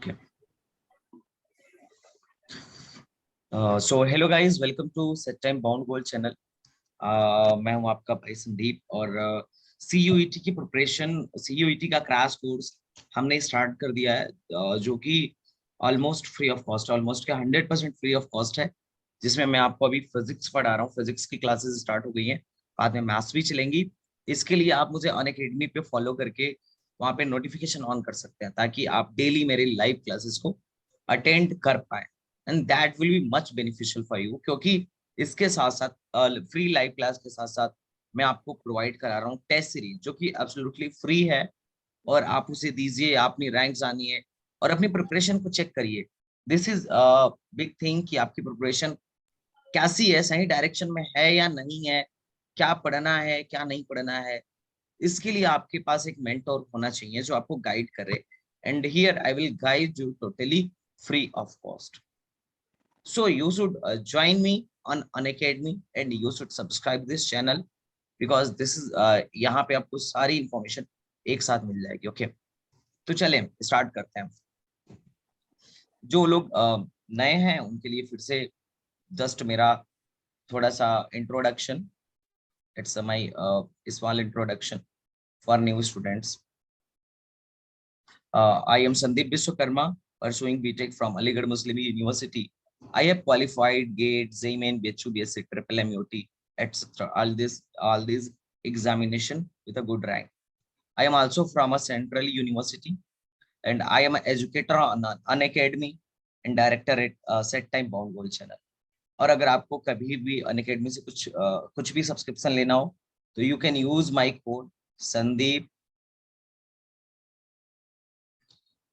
Okay. So hello guys, welcome to Set Time Bound Goal channel. मैं हूं आपका भाई संदीप और CUET की प्रिपरेशन, CUET का क्रैश कोर्स हमने स्टार्ट कर दिया है, जो कि almost free of cost, almost क्या 100% फ्री ऑफ कॉस्ट है, जिसमें मैं आपको अभी फिजिक्स पढ़ा रहा हूँ। फिजिक्स की क्लासेस स्टार्ट हो गई हैं, बाद में मैथ्स भी चलेंगी। इसके लिए आप मुझे अनअकैडमी पे फॉलो करके वहाँ पे नोटिफिकेशन ऑन कर सकते हैं, ताकि आप डेली मेरे लाइव क्लासेस को अटेंड कर पाए, and that will be much beneficial for you. क्योंकि इसके साथ साथ फ्री लाइव क्लास के साथ साथ मैं आपको प्रोवाइड करा रहा हूँ टेस्ट सीरीज, जो कि एब्सोल्युटली फ्री है, और आप उसे दीजिए, अपनी रैंक जानिए और अपनी प्रिपरेशन को चेक करिए। दिस इज बिग थिंग कि आपकी प्रिपरेशन कैसी है, सही डायरेक्शन में है या नहीं है, क्या पढ़ना है क्या नहीं पढ़ना है। इसके लिए आपके पास एक मेंटोर होना चाहिए जो आपको गाइड करे, and here I will guide you totally free of cost. So you should join me on Unacademy, and you should subscribe this channel, because this is यहाँ पे आपको सारी इंफॉर्मेशन एक साथ मिल जाएगी. ओके, तो चलें स्टार्ट करते हैं. जो लोग नए हैं उनके लिए फिर से जस्ट मेरा थोड़ा सा introduction. It's my small introduction for new students. I am Sandeep Biswakarma, pursuing BTech from Aligarh Muslim University. I have qualified GATE, JEE, BHU, BSc, Triple MUT, etc. All these examination with a good rank. I am also from a central university, and I am an educator on an academy and director at Set Time Bound Goal channel. और अगर आपको कभी भी Unacademy से कुछ भी subscription लेना हो, तो you can use my code Sandeep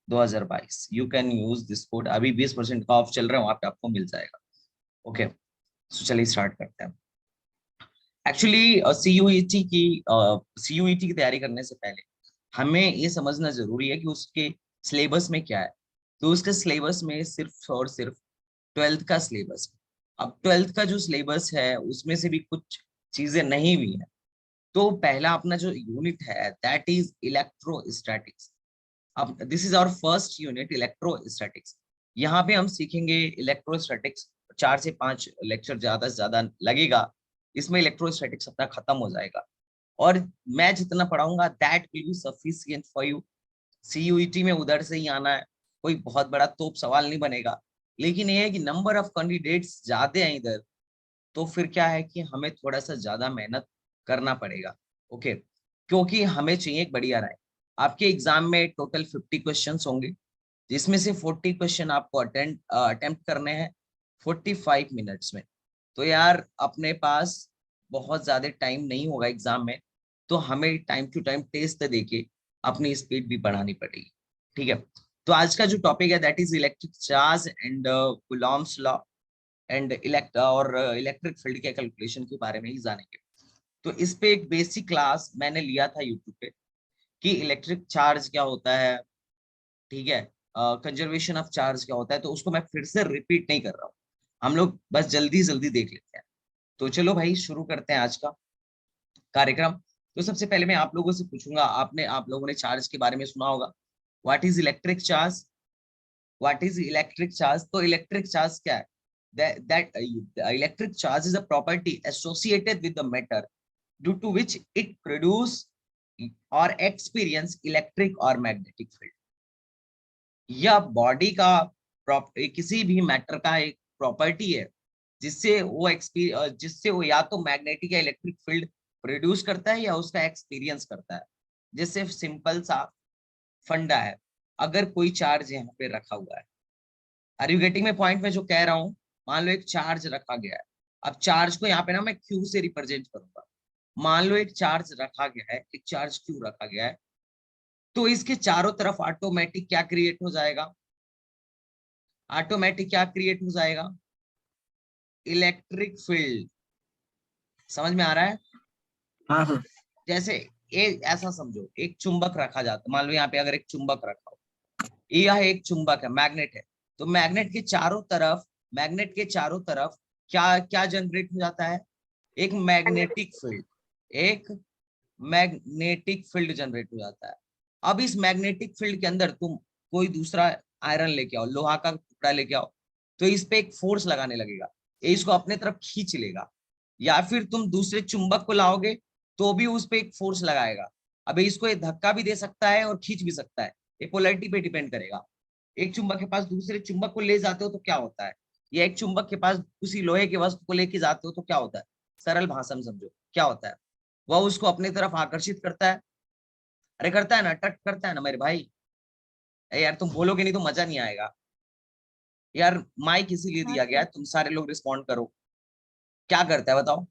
2022. You can use this code. अभी 20% का ऑफ चल रहा है, वहां पे आपको मिल जाएगा. ओके, सो चलिए स्टार्ट करते हैं. एक्चुअली सीयूईटी की तैयारी करने से पहले हमें ये समझना जरूरी है कि उसके सिलेबस में क्या है. तो उसके सिलेबस में सिर्फ और सिर्फ 12th का सिलेबस. अब 12th का जो सिलेबस है उसमें से भी कुछ चीजें नहीं हुई है. तो पहला अपना जो यूनिट है दैट इज इलेक्ट्रोस्टैटिक्स. अब this is our first unit, electrostatics. यहाँ पे हम सीखेंगे इलेक्ट्रोस्टैटिक्स. 4 से 5 लेक्चर ज्यादा से ज्यादा लगेगा, इसमें इलेक्ट्रोस्टैटिक्स अपना खत्म हो जाएगा. और मैं जितना पढ़ाऊंगा that will be sufficient for you. CUET में उधर से ही आना है, कोई बहुत बड़ा तोप सवाल नहीं बनेगा. लेकिन ये है कि नंबर ऑफ कैंडिडेट्स ज्यादा हैं इधर, तो फिर क्या है कि हमें थोड़ा सा ज्यादा मेहनत करना पड़ेगा. ओके, क्योंकि हमें चाहिए एक बढ़िया राय. आपके एग्जाम में टोटल 50 क्वेश्चंस होंगे, जिसमें से 40 क्वेश्चन आपको अटेम्प्ट करने हैं 45 मिनट्स में. तो यार अपने पास बहुत ज्यादा टाइम नहीं होगा एग्जाम में, तो हमें टाइम टू टाइम टेस्ट देके अपनी स्पीड भी बढ़ानी पड़ेगी. ठीक है, तो आज का जो टॉपिक है that is electric charge and Coulomb's law, and electric field के कैलकुलेशन के बारे में ही जानेंगे. तो इस पे एक बेसिक क्लास मैंने लिया था यूट्यूब पे कि इलेक्ट्रिक चार्ज क्या होता है, ठीक है, कंजर्वेशन ऑफ चार्ज क्या होता है. तो उसको मैं फिर से रिपीट नहीं कर रहा हूँ, हम लोग बस जल्दी जल्दी देख लेते हैं. तो चलो भाई शुरू करते हैं आज का कार्यक्रम. तो सबसे पहले मैं आप लोगों से पूछूंगा, आप लोगों ने चार्ज के बारे में सुना होगा. What is electric charge? What is electric charge? तो इलेक्ट्रिक चार्ज क्या है? that electric charge is a property associated with the matter due to which it produce or experience electric or magnetic field. यह body का किसी भी matter का एक property है जिससे वो या तो मैग्नेटिक या इलेक्ट्रिक फील्ड प्रोड्यूस करता है या उसका एक्सपीरियंस करता है. जैसे सिंपल सा फंडा है, अगर कोई चार्ज यहाँ पे रखा हुआ है, आर यू गेटिंग में पॉइंट में जो कह रहा हूँ. मान लो एक चार्ज रखा गया है, अब चार्ज को यहाँ पे ना मैं क्यू से रिप्रेजेंट करूंगा. मान लो एक चार्ज रखा गया है, एक चार्ज क्यू रखा गया है, तो इसके चारों तरफ ऑटोमेटिक क्या क्रिएट हो जाएगा? ऑटोमेटिक क्या क्रिएट हो जाएगा? Electric field. समझ में आ रहा है? हाँ हाँ. जैसे एक ऐसा समझो, एक चुंबक रखा जाता, मान लो यहाँ पे अगर एक चुंबक रखा हो, यह एक चुंबक है, मैग्नेट है. तो मैग्नेट के चारों तरफ क्या क्या जनरेट हो जाता है? एक मैग्नेटिक फील्ड. एक मैग्नेटिक फील्ड जनरेट हो जाता है. अब इस मैग्नेटिक फील्ड के अंदर तुम कोई दूसरा आयरन लेके आओ, लोहा का टुकड़ा लेके आओ, तो इस पे एक फोर्स लगाने लगेगा, ये इसको अपने तरफ खींच लेगा। या फिर तुम दूसरे चुंबक को लाओगे तो भी उस पे एक फोर्स लगाएगा। अबे इसको ये धक्का भी दे सकता है और खींच भी सकता है, ये पोलैरिटी पे डिपेंड करेगा। एक चुंबक के पास दूसरे चुंबक को ले जाते हो तो क्या होता है, या एक चुंबक के पास उसी लोहे के वस्तु को लेके जाते हो तो क्या होता है, सरल भाषा में समझो क्या होता है, वह उसको अपनी तरफ आकर्षित करता है। अरे करता है ना, अट्रैक्ट करता है ना मेरे भाई। अरे यार तुम बोलोगे नहीं तो मजा नहीं आएगा यार। माइक इसीलिए हाँ दिया गया सर। है, तुम सारे लोग रिस्पॉन्ड करो। क्या करता है बताओ,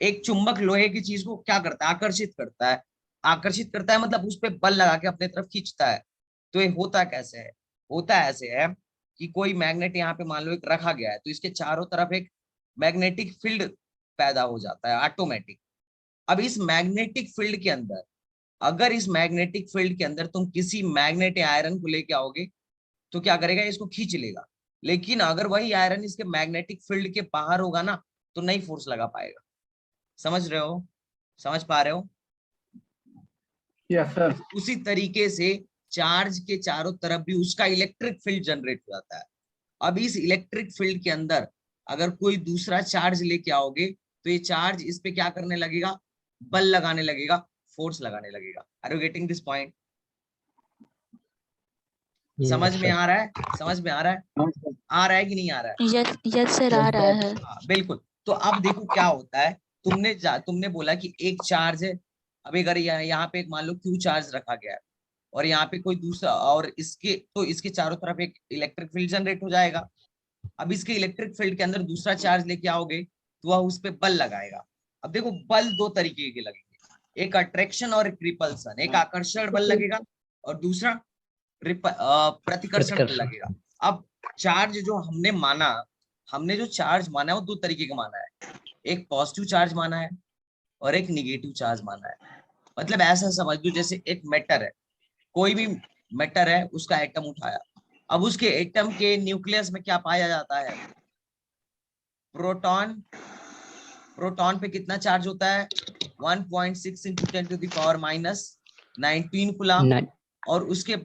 एक चुंबक लोहे की चीज को क्या करता है, आकर्षित करता है। आकर्षित करता है मतलब उस पर बल लगा के अपने तरफ खींचता है। तो ये होता कैसे है, होता ऐसे है कि कोई मैग्नेट यहाँ पे मान लो एक रखा गया है, तो इसके चारों तरफ एक मैग्नेटिक फील्ड पैदा हो जाता है ऑटोमेटिक। अब इस मैग्नेटिक फील्ड के अंदर, अगर इस मैग्नेटिक फील्ड के अंदर तुम किसी मैग्नेट या आयरन को लेके आओगे तो क्या करेगा, इसको खींच लेगा। लेकिन अगर वही आयरन इसके मैग्नेटिक फील्ड के बाहर होगा ना, तो नहीं फोर्स लगा पाएगा। समझ रहे हो, समझ पा रहे हो। Yes sir. उसी तरीके से चार्ज के चारों तरफ भी उसका इलेक्ट्रिक फील्ड जनरेट हो जाता है। अब इस इलेक्ट्रिक फील्ड के अंदर अगर कोई दूसरा चार्ज लेके आओगे तो ये चार्ज इस पे क्या करने लगेगा, बल लगाने लगेगा, फोर्स लगाने लगेगा। Are you getting this point? समझ में आ रहा है, समझ में आ रहा है, आ रहा है कि नहीं आ रहा है? यस यस सर, आ रहा है। हाँ बिल्कुल। तो अब देखो क्या होता है, तुमने बोला कि एक चार्ज है। अब अगर यहाँ पे एक मान लो क्यू चार्ज रखा गया है और यहाँ पे कोई दूसरा, और इसके चारों तरफ एक इलेक्ट्रिक फील्ड जनरेट हो जाएगा। अब इसके इलेक्ट्रिक फील्ड के अंदर दूसरा चार्ज लेके आओगे तो वह उस पर बल लगाएगा। अब देखो बल दो तरीके के लगेंगे, एक अट्रैक्शन और एक रिपल्सन। एक आकर्षण बल लगेगा और दूसरा प्रतिकर्षण बल लगेगा। अब चार्ज जो हमने जो चार्ज माना है वो दो तरीके का माना है, एक पॉजिटिव चार्ज माना है और एक निगेटिव चार्ज माना है। मतलब ऐसा समझ लो जैसे एक मैटर है, कोई भी मैटर है, उसका एटम उठाया। अब उसके एटम के न्यूक्लियस में क्या पाया जाता है, प्रोटॉन। प्रोटॉन पे कितना चार्ज होता है, 1.6 इंटू 10⁻⁻19 कूलम। और उसके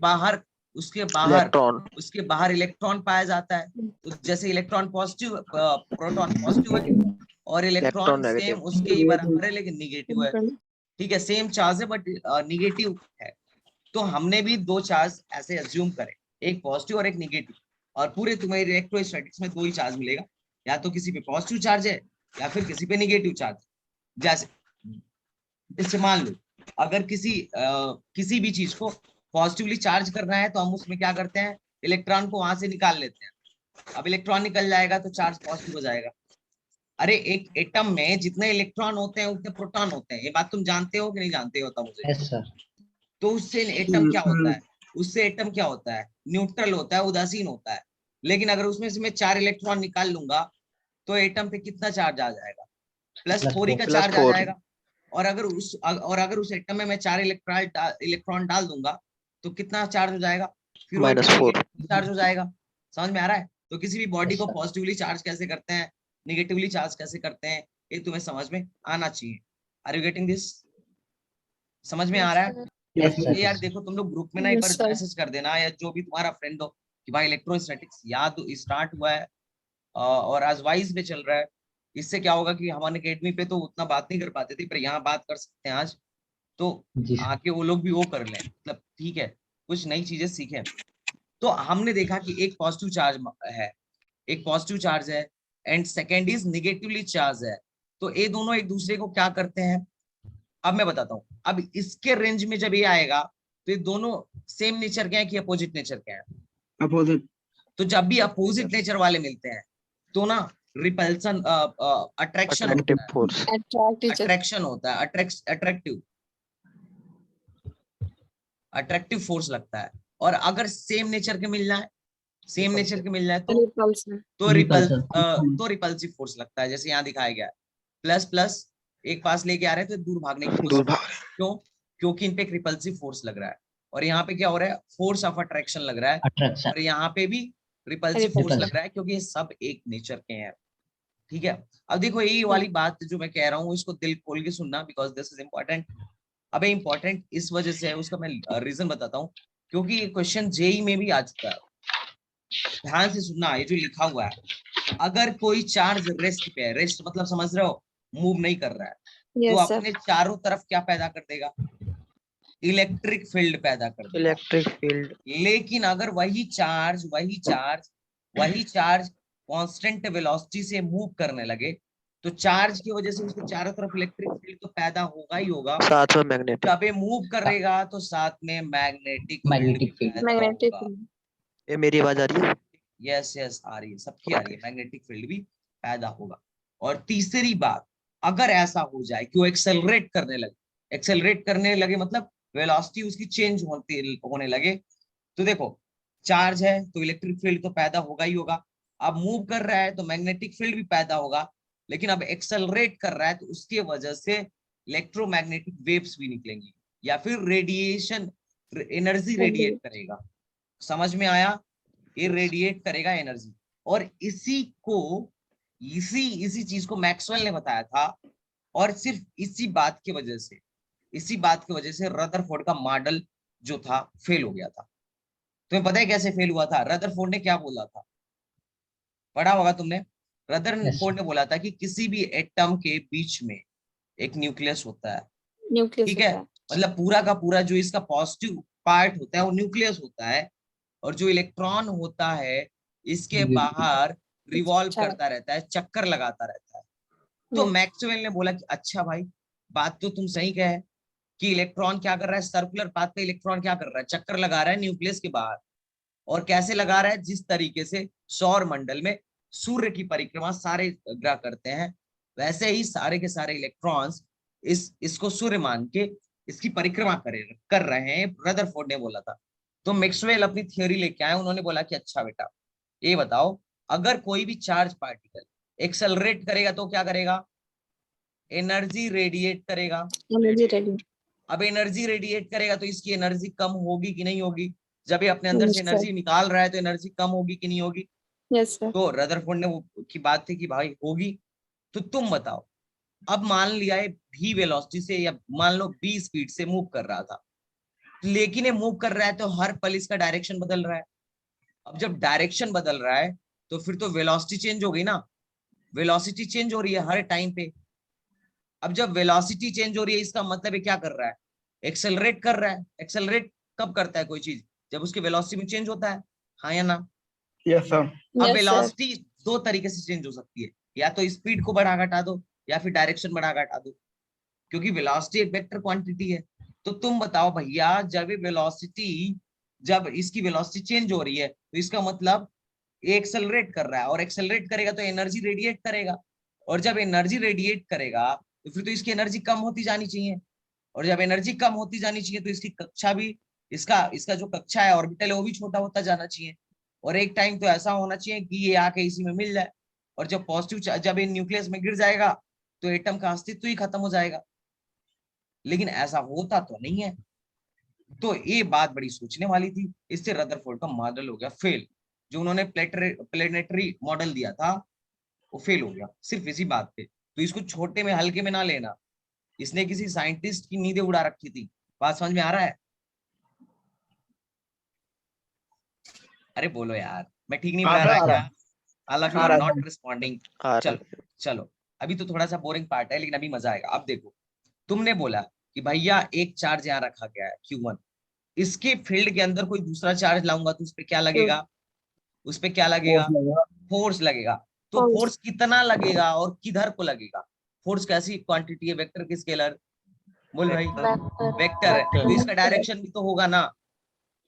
बाहर इलेक्ट्रॉन पाया जाता है। तो जैसे इलेक्ट्रॉन पॉजिटिव, प्रोटॉन पॉजिटिव है और इलेक्ट्रॉन सेम उसके ही बराबर है लेकिन निगेटिव है। ठीक है, सेम चार्ज है बट निगेटिव है। तो हमने भी दो चार्ज ऐसे अज्यूम करे, एक पॉजिटिव और एक निगेटिव। और पूरे तुम्हारे इलेक्ट्रोस्टैटिक्स में दो ही चार्ज मिलेगा, या तो किसी पे पॉजिटिव चार्ज है या फिर किसी पे निगेटिव चार्ज। जैसे इससे मान लो अगर किसी भी चीज को पॉजिटिवली चार्ज करना है तो हम उसमें क्या करते हैं, इलेक्ट्रॉन को वहां से निकाल लेते हैं। अब इलेक्ट्रॉन निकल जाएगा तो चार्ज पॉजिटिव हो जाएगा। अरे एक एटम में जितने इलेक्ट्रॉन होते हैं उतने प्रोटॉन होते हैं, ये बात तुम जानते हो कि नहीं जानते हो, तब मुझे। Yes sir. तो उससे एटम क्या होता है, उससे एटम क्या होता है, न्यूट्रल होता है, उदासीन होता है। लेकिन अगर उसमें से मैं 4 इलेक्ट्रॉन निकाल लूंगा तो एटम पे कितना चार्ज आ जाएगा, +4 ही का चार्ज आ जाएगा। और अगर उस एटम में मैं 4 इलेक्ट्रॉन डाल दूंगा तो कितना चार्ज हो जाएगा, फिर वो एटम निगेटिव चार्ज हो जाएगा। समझ में आ रहा है? तो किसी भी बॉडी को पॉजिटिवली चार्ज कैसे करते हैं, निगेटिवली चार्ज कैसे करते हैं, ये तुम्हें समझ में आना चाहिए। Are you getting this? समझ में आ रहा है? ये यार देखो तुम लोग ग्रुप में ना एक बार मैसेज कर देना, या जो भी तुम्हारा फ्रेंड हो कि भाई इलेक्ट्रोस्टैटिक्स याद स्टार्ट हुआ है और आज वाइज में चल रहा है। इससे क्या होगा कि हमारे अकेडमी पे तो उतना बात नहीं कर पाते थे, पर यहाँ बात कर सकते हैं आज। तो आके वो लोग भी वो कर लें, मतलब ठीक है, कुछ नई चीजें सीखें। तो हमने देखा कि एक पॉजिटिव चार्ज है, एक पॉजिटिव चार्ज है and second is negatively charge है। तो ये दोनों एक दूसरे को क्या करते हैं, अब मैं बताता हूँ। अब इसके रेंज में जब ये आएगा तो ये दोनों सेम नेचर के हैं कि अपोजिट नेचर के हैं, अपोजिट। तो जब भी अपोजिट नेचर वाले मिलते हैं तो ना रिपल्सन, अट्रैक्शन होता है, अट्रैक्टिव फोर्स लगता है। और अगर सेम नेचर के मिल जाए, तो रिपल्सिव फोर्स लगता है, जैसे यहाँ दिखाया गया है। प्लस प्लस एक पास लेके आ रहे हैं तो दूर भागने की कोशिश। क्यों? क्योंकि इन पे एक रिपल्सिव फोर्स लग रहा है। और यहाँ पे क्या हो रहा है, फोर्स ऑफ अट्रैक्शन लग रहा है। और यहाँ पे भी रिपल्सिव फोर्स लग रहा है, क्योंकि ये सब एक नेचर के हैं। ठीक है, अब देखो यही वाली बात जो मैं कह रहा हूँ इसको दिल खोल के सुनना, बिकॉज दिस इज इम्पोर्टेंट। अब इम्पोर्टेंट इस वजह से है, उसका मैं रीजन बताता हूँ, क्योंकि ये क्वेश्चन जेई में भी आ चुका है। ध्यान से सुनना, ये जो लिखा हुआ है, अगर कोई चार्ज रेस्ट पे है, रेस्ट मतलब समझ रहे हो, मूव नहीं कर रहा है, तो यस सर। अपने चारों तरफ क्या पैदा कर देगा, इलेक्ट्रिक फील्ड पैदा कर देगा। Electric field. लेकिन अगर वही चार्ज कांस्टेंट वेलोसिटी से मूव करने लगे, तो चार्ज की वजह से उसके चारों तरफ इलेक्ट्रिक फील्ड तो पैदा होगा ही होगा, साथ में मैग्नेटिक। जब ये मूव करेगा तो साथ में मैग्नेटिक फील्ड भी पैदा मैग्नेटिक होगा। फील्ड। ये मेरी आवाज आ रही है? यस यस आ रही है, सबकी आ रही है, मैग्नेटिक फील्ड भी पैदा होगा। और तीसरी बात, अगर ऐसा हो जाए कि वो एक्सेलरेट करने लगे मतलब वेलोसिटी उसकी चेंज होने लगे, तो देखो चार्ज है तो इलेक्ट्रिक फील्ड तो पैदा होगा ही होगा, अब मूव कर रहा है तो मैग्नेटिक फील्ड भी पैदा होगा, लेकिन अब एक्सेलरेट कर रहा है तो उसकी वजह से इलेक्ट्रोमैग्नेटिक वेव्स भी निकलेंगी, या फिर रेडिएशन, एनर्जी रेडिएट करेगा। समझ में आया, ये रेडिएट करेगा एनर्जी। और इसी चीज को मैक्सवेल ने बताया था, और सिर्फ इसी बात की वजह से रदरफोर्ड का मॉडल जो था फेल हो गया था। तुम्हें पता है कैसे फेल हुआ था? रदरफोर्ड ने क्या बोला था, पढ़ा होगा तुमने। रदरफोर्ड ने बोला था कि किसी भी एटम के बीच में एक न्यूक्लियस होता है, न्यूक्लियस ठीक है, मतलब पूरा का पूरा जो इसका पॉजिटिव पार्ट होता है वो न्यूक्लियस होता है, और जो इलेक्ट्रॉन होता है इसके बाहर रिवॉल्व करता रहता है, चक्कर लगाता रहता है। तो मैक्सवेल ने बोला कि अच्छा भाई, बात तो तुम सही कहे कि इलेक्ट्रॉन क्या कर रहा है, सर्कुलर पाथ पे इलेक्ट्रॉन क्या कर रहा है, चक्कर लगा रहा है न्यूक्लियस के बाहर। और कैसे लगा रहा है, जिस तरीके से सौर मंडल में सूर्य की परिक्रमा सारे ग्रह करते हैं, वैसे ही सारे के सारे इलेक्ट्रॉन्स इसको सूर्य मान के इसकी परिक्रमा कर रहे हैं, रदरफोर्ड ने बोला था। तो मैक्सवेल अपनी थ्योरी लेके आए, उन्होंने बोला कि अच्छा बेटा ये बताओ, अगर कोई भी चार्ज पार्टिकल एक्सेलरेट करेगा तो क्या करेगा, एनर्जी रेडिएट करेगा। अब एनर्जी रेडिएट करेगा तो इसकी एनर्जी कम होगी कि नहीं होगी, जब ये अपने अंदर से एनर्जी निकाल रहा है तो एनर्जी कम होगी कि नहीं होगी। Yes sir. तो रदरफोर्ड ने वो की बात थी कि भाई होगी। तो तुम बताओ, अब मान लिया है v वेलोसिटी से, या मान लो v स्पीड से मूव कर रहा था, लेकिन ये मूव कर रहा है तो हर पल इसका डायरेक्शन बदल रहा है। अब जब डायरेक्शन बदल रहा है तो फिर तो वेलोसिटी चेंज हो गई ना, वेलोसिटी चेंज हो रही है हर टाइम पे। अब जब वेलोसिटी चेंज हो रही है इसका मतलब है क्या कर रहा है, एक्सेलरेट कर रहा है। एक्सेलरेट कब करता है कोई चीज, जब उसके वेलोसिटी में चेंज होता है, हाँ या ना। Yes, sir. अब वेलोसिटी दो तरीके से चेंज हो सकती है, या तो स्पीड को बढ़ा घटा दो या फिर डायरेक्शन बढ़ा घटा दो, क्योंकि वेलोसिटी एक वेक्टर क्वांटिटी है। तो तुम बताओ भैया, जब इसकी वेलोसिटी चेंज हो रही है तो इसका मतलब ये एक्सेलरेट कर रहा है, और एक्सेलरेट करेगा तो एनर्जी रेडिएट करेगा, और जब एनर्जी रेडिएट करेगा तो फिर तो इसकी एनर्जी कम होती जानी चाहिए, और जब एनर्जी कम होती जानी चाहिए तो इसकी कक्षा भी, इसका इसका जो कक्षा है ऑर्बिटल है वो भी छोटा होता जाना चाहिए, और एक टाइम तो ऐसा होना चाहिए कि ये आके इसी में मिल जाए, और जब ये न्यूक्लियस में गिर जाएगा तो एटम का अस्तित्व ही खत्म हो जाएगा। लेकिन ऐसा होता तो नहीं है। तो ये बात बड़ी सोचने वाली थी, इससे रदरफोर्ड का मॉडल हो गया फेल। जो उन्होंने प्लेनेटरी मॉडल दिया था वो फेल हो गया, सिर्फ इसी बात पे। तो इसको छोटे में हल्के में ना लेना, इसने किसी साइंटिस्ट की नींदें उड़ा रखी थी। बात समझ में आ रहा है? अरे बोलो यार, मैं ठीक नहीं पढ़ा रहा क्या? All of you are not responding. चलो चलो, अभी तो थोड़ा सा बोरिंग पार्ट है, लेकिन अभी मजा आएगा। अब देखो, तुमने बोला कि भैया एक चार्ज यहाँ रखा गया है Q1, इसके फील्ड के अंदर कोई दूसरा चार्ज लाऊंगा तो उस पर क्या लगेगा, उस पर क्या लगेगा, फोर्स लगेगा। तो फोर्स कितना लगेगा और किधर को लगेगा? फोर्स कैसी क्वांटिटी है, वेक्टर की स्केलर? बोल भाई, वेक्टर है, तो इसका डायरेक्शन भी तो होगा ना।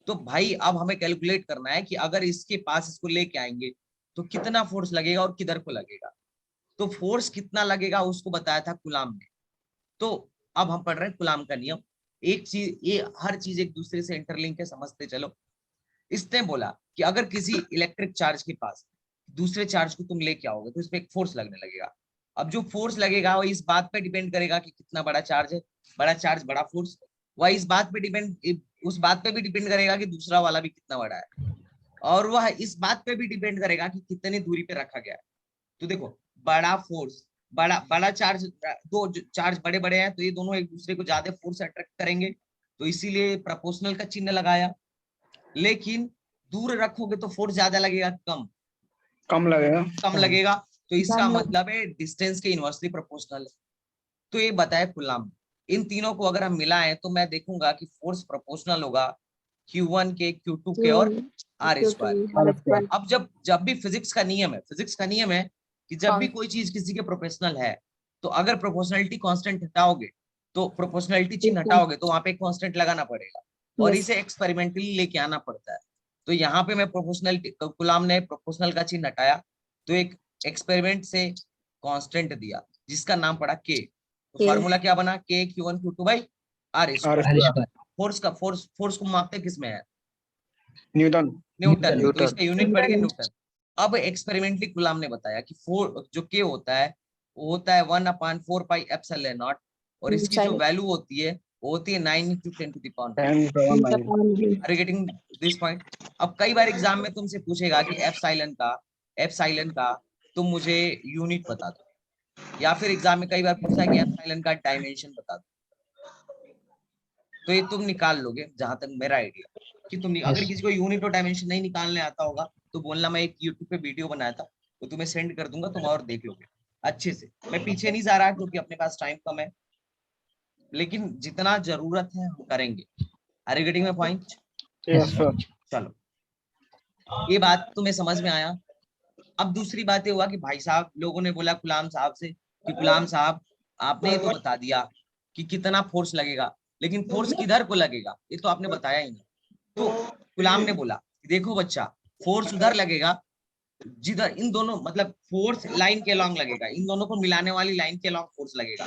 तो भाई अब हमें कैलकुलेट करना है कि अगर इसके पास इसको लेके आएंगे तो कितना फोर्स लगेगा और किधर को लगेगा। तो फोर्स कितना लगेगा उसको बताया था कुलाम ने। तो अब हम पढ़ रहे हैं कुलाम का नियम। एक चीज, ये हर चीज एक दूसरे से इंटरलिंक है, समझते चलो। इसने बोला कि अगर किसी इलेक्ट्रिक चार्ज के पास दूसरे चार्ज को तुम लेके आओगे तो इसमें एक फोर्स लगने लगेगा। अब जो फोर्स लगेगा वो इस बात पे डिपेंड करेगा कि कितना बड़ा चार्ज है, बड़ा चार्ज बड़ा फोर्स। वह इस बात पे डिपेंड, उस बात पे भी डिपेंड करेगा कि दूसरा वाला भी कितना बड़ा है, और वह इस बात पे भी डिपेंड करेगा कि कितनी दूरी पे रखा गया है। तो देखो, बड़ा फोर्स, बड़ा बड़ा चार्ज, दो चार्ज बड़े बड़े हैं तो ये दोनों एक दूसरे को ज्यादा फोर्स अट्रैक्ट करेंगे, तो इसीलिए प्रपोर्शनल का चिन्ह लगाया। लेकिन दूर रखोगे तो फोर्स ज्यादा लगेगा, कम लगेगा। कम लगेगा। तो इसका कम लगे- मतलब है डिस्टेंस के इनवर्सली प्रोपोर्शनल है। तो ये बताए कूलम्ब। इन तीनों को अगर हम मिलाएं तो मैं देखूंगा कि फोर्स प्रोपोर्शनल होगा Q1 के, Q2 के और R स्क्वायर। अब जब भी फिजिक्स का नियम है कि जब भी कोई चीज किसी के प्रोपोर्शनल है, तो अगर प्रोपोर्शनलिटी कांस्टेंट हटाओगे तो प्रोपोर्शनलिटी चिन्ह हटाओगे तो वहां पे कांस्टेंट लगाना पड़ेगा और इसे एक्सपेरिमेंटली लेके आना पड़ता है। तो यहाँ पे मैं प्रोपोर्शनलिटी, कूलम्ब ने प्रोपोर्शनल का चिन्ह हटाया तो एक एक्सपेरिमेंट से कांस्टेंट दिया जिसका नाम पड़ा के। तो फार्मूला क्या बना, के Q1 Q2 by R square. Force को मापते किस में है, न्यूटन। न्यूटन में। तो न्यूटन। इसका यूनिट पड़ गया न्यूटन। अब एक्सपेरिमेंटली कूलम्ब ने बताया कि जो के होता है वो होता है 1/4 पाई एप्सिलॉन नॉट और इसकी जो वैल्यू होती है वो होती है 9 × 10⁻⁹। 10⁻⁹ are you getting this point? अब कई बार एग्जाम में तुमसे पूछेगा कि एप्सिलॉन का तुम मुझे यूनिट बता दो, या फिर एग्जाम में कई बार पूछा है कि एप्सिलॉन का डायमेंशन बता दो। तो ये तुम निकाल लोगे जहां तक मेरा आइडिया कि तुम अगर किसी को यूनिट और डायमेंशन नहीं निकालने आता होगा तो बोलना, मैं एक यूट्यूब पे वीडियो बनाया था तो तुम्हें सेंड कर दूंगा, तुम और देख लोगे अच्छे से। मैं पीछे नहीं जा रहा क्योंकि अपने पास टाइम कम है, लेकिन जितना जरूरत है हम करेंगे। Are you getting my point? Yes sir. चलो, ये बात तुम्हें समझ में आया। अब दूसरी बात ये हुआ कि भाई साहब, लोगों ने बोला कूलम्ब साहब से कि कूलम्ब साहब आपने ये तो बता दिया कि कितना फोर्स लगेगा, लेकिन फोर्स किधर को लगेगा ये तो आपने बताया ही नहीं। तो कूलम्ब ने बोला, देखो बच्चा, फोर्स उधर लगेगा जिधर इन दोनों, मतलब फोर्स लाइन के अलॉन्ग लगेगा, इन दोनों को मिलाने वाली लाइन के अलॉन्ग फोर्स लगेगा।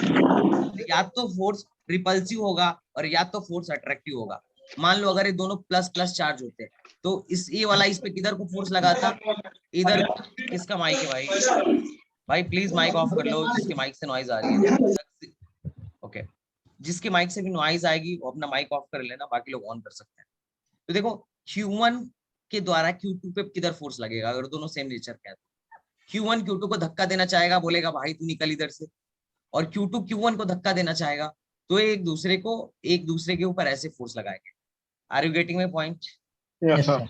या तो फोर्स रिपल्सिव होगा और या तो फोर्स अट्रैक्टिव होगा। मान लो अगर ये दोनों प्लस प्लस चार्ज होते हैं तो इस ये वाला इस पे किधर को फोर्स लगाता, इधर। किसका माइक है भाई? भाई प्लीज माइक ऑफ कर लो, जिसके माइक से नॉइज आ रही है। ओके, जिसके माइक से भी नॉइज आएगी वो अपना माइक ऑफ कर लेना, बाकी लोग ऑन कर सकते हैं। तो देखो Q1 के द्वारा Q2 पे किधर फोर्स लगेगा अगर दोनों सेम नेचर के हैं। Q1 Q2 को धक्का देना चाहेगा, बोलेगा भाई तू निकल इधर से, और Q2 Q1 को धक्का देना चाहेगा तो एक दूसरे के ऊपर ऐसे फोर्स लगाएंगे। Are you getting my point? Yes sir.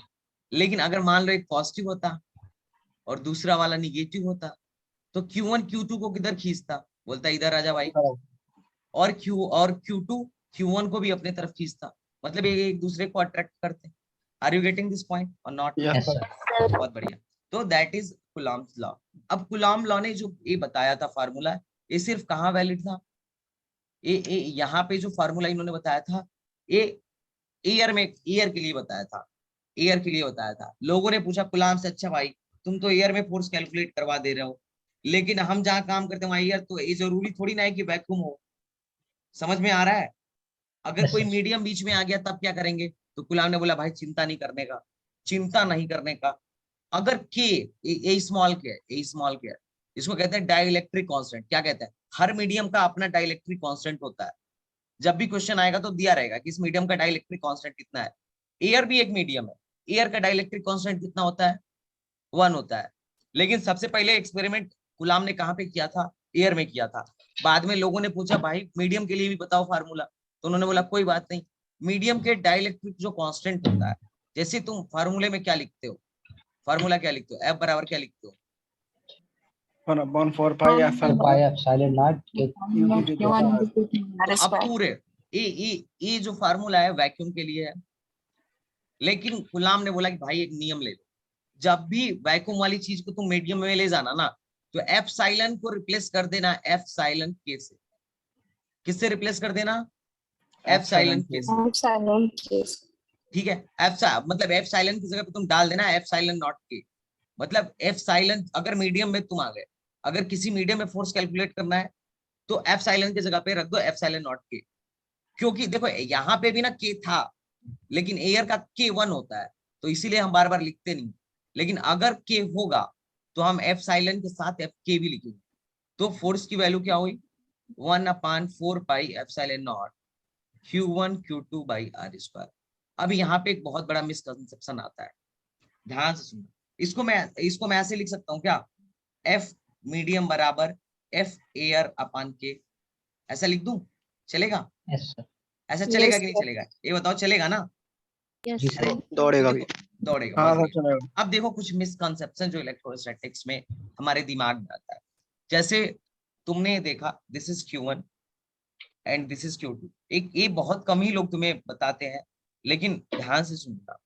लेकिन अगर मान लो एक पॉजिटिव होता और दूसरा वाला निगेटिव होता तो Q1 Q2 को किधर खींचता, बोलता इधर आजा भाई, और Q2 Q1 को भी अपने तरफ खींचता, मतलब ये एक दूसरे को अट्रैक्ट करते। Are you getting this point और नॉट? Yes sir. बहुत बढ़िया। तो दैट इज कूलम्ब्स लॉ। अब कूलम्ब लॉ ने जो ये बताया था फार्मूला, ये सिर्फ कहाँ वैलिड था, ये यहाँ पे जो फार्मूला इन्होंने बताया था ये एयर के लिए बताया था, एयर के लिए बताया था। लोगों ने पूछा कूलम्ब से, अच्छा भाई तुम तो एयर में फोर्स कैलकुलेट करवा दे रहे हो, लेकिन हम जहाँ काम करते हैं वहाँ एयर, तो ये जरूरी थोड़ी ना है कि वैक्यूम हो। समझ में आ रहा है? अगर कोई मीडियम बीच में आ गया तब क्या करेंगे? तो कूलम्ब ने बोला भाई चिंता नहीं करने का। अगर के ए स्मॉल के इसको कहते हैं डाइलेक्ट्रिक कांस्टेंट। क्या कहते हैं? हर मीडियम का अपना डाइलेक्ट्रिक कांस्टेंट होता है। जब भी क्वेश्चन आएगा तो दिया रहेगा कि इस मीडियम का डाइलेक्ट्रिक कांस्टेंट कितना है। एयर भी एक मीडियम है, एयर का डाइलेक्ट्रिक कांस्टेंट कितना होता है? 1 होता है। लेकिन सबसे पहले एक्सपेरिमेंट कूलम्ब ने कहाँ पे किया था? एयर में किया था। बाद में लोगों ने पूछा भाई मीडियम के लिए भी बताओ फार्मूला, तो उन्होंने बोला कोई बात नहीं, मीडियम के डाइलेक्ट्रिक जो कांस्टेंट होता है, जैसे तुम फार्मूले में क्या लिखते हो, फार्मूला क्या लिखते हो, एफ बराबर क्या लिखते हो? 1/4 पाई एप्सिलॉन नॉट तो अब पूरे ये जो फार्मूला है वैक्यूम के लिए है, लेकिन कूलम्ब ने बोला कि भाई एक नियम ले लो, जब भी वैक्यूम वाली चीज को तुम मीडियम में ले जाना ना, तो एप्सिलॉन को रिप्लेस कर देना एप्सिलॉन के से। किससे रिप्लेस कर देना? एप्सिलॉन के से। ठीक है, मतलब एप्सिलॉन की जगह पे तुम डाल देना एप्सिलॉन नॉट के। मतलब एप्सिलॉन, अगर मीडियम में तुम आ गए, अगर किसी मीडियम में फोर्स कैलकुलेट करना है तो एप्सिलॉन की जगह पे रख दो एप्सिलॉन नॉट के। क्योंकि देखो यहाँ पे भी ना के था, लेकिन एयर का के 1 होता है तो इसीलिए हम बार बार लिखते नहीं। लेकिन अगर के होगा तो हम एप्सिलॉन के साथ एफ के भी लिखेंगे। तो फोर्स की वैल्यू क्या हुई? 1/4 pi epsilon not Q1 Q2 by R square. अब यहाँ पे एक बहुत बड़ा मिसकंसेप्शन आता है, ध्यान से सुनो। इसको मैं ऐसे लिख सकता हूँ क्या, F मीडियम बराबर F एयर अपान के, ऐसा लिख दूं? चलेगा? ऐसा चलेगा कि नहीं चलेगा? ये बताओ, चलेगा ना? दौड़ेगा भी। दौड़ेगा। हाँ बहुत सर बढ़िया। चलेगा। अब देखो कुछ मिसकंसेप्शन जो इलेक्ट्रोस्टैटिक्स में हमारे दिमाग में आता है। जैसे तुमने देखा this is Q1 and this is Q2। एक ये बहुत कम ही लोग तुम्हें बताते हैं, लेकिन ध्यान से सुनना।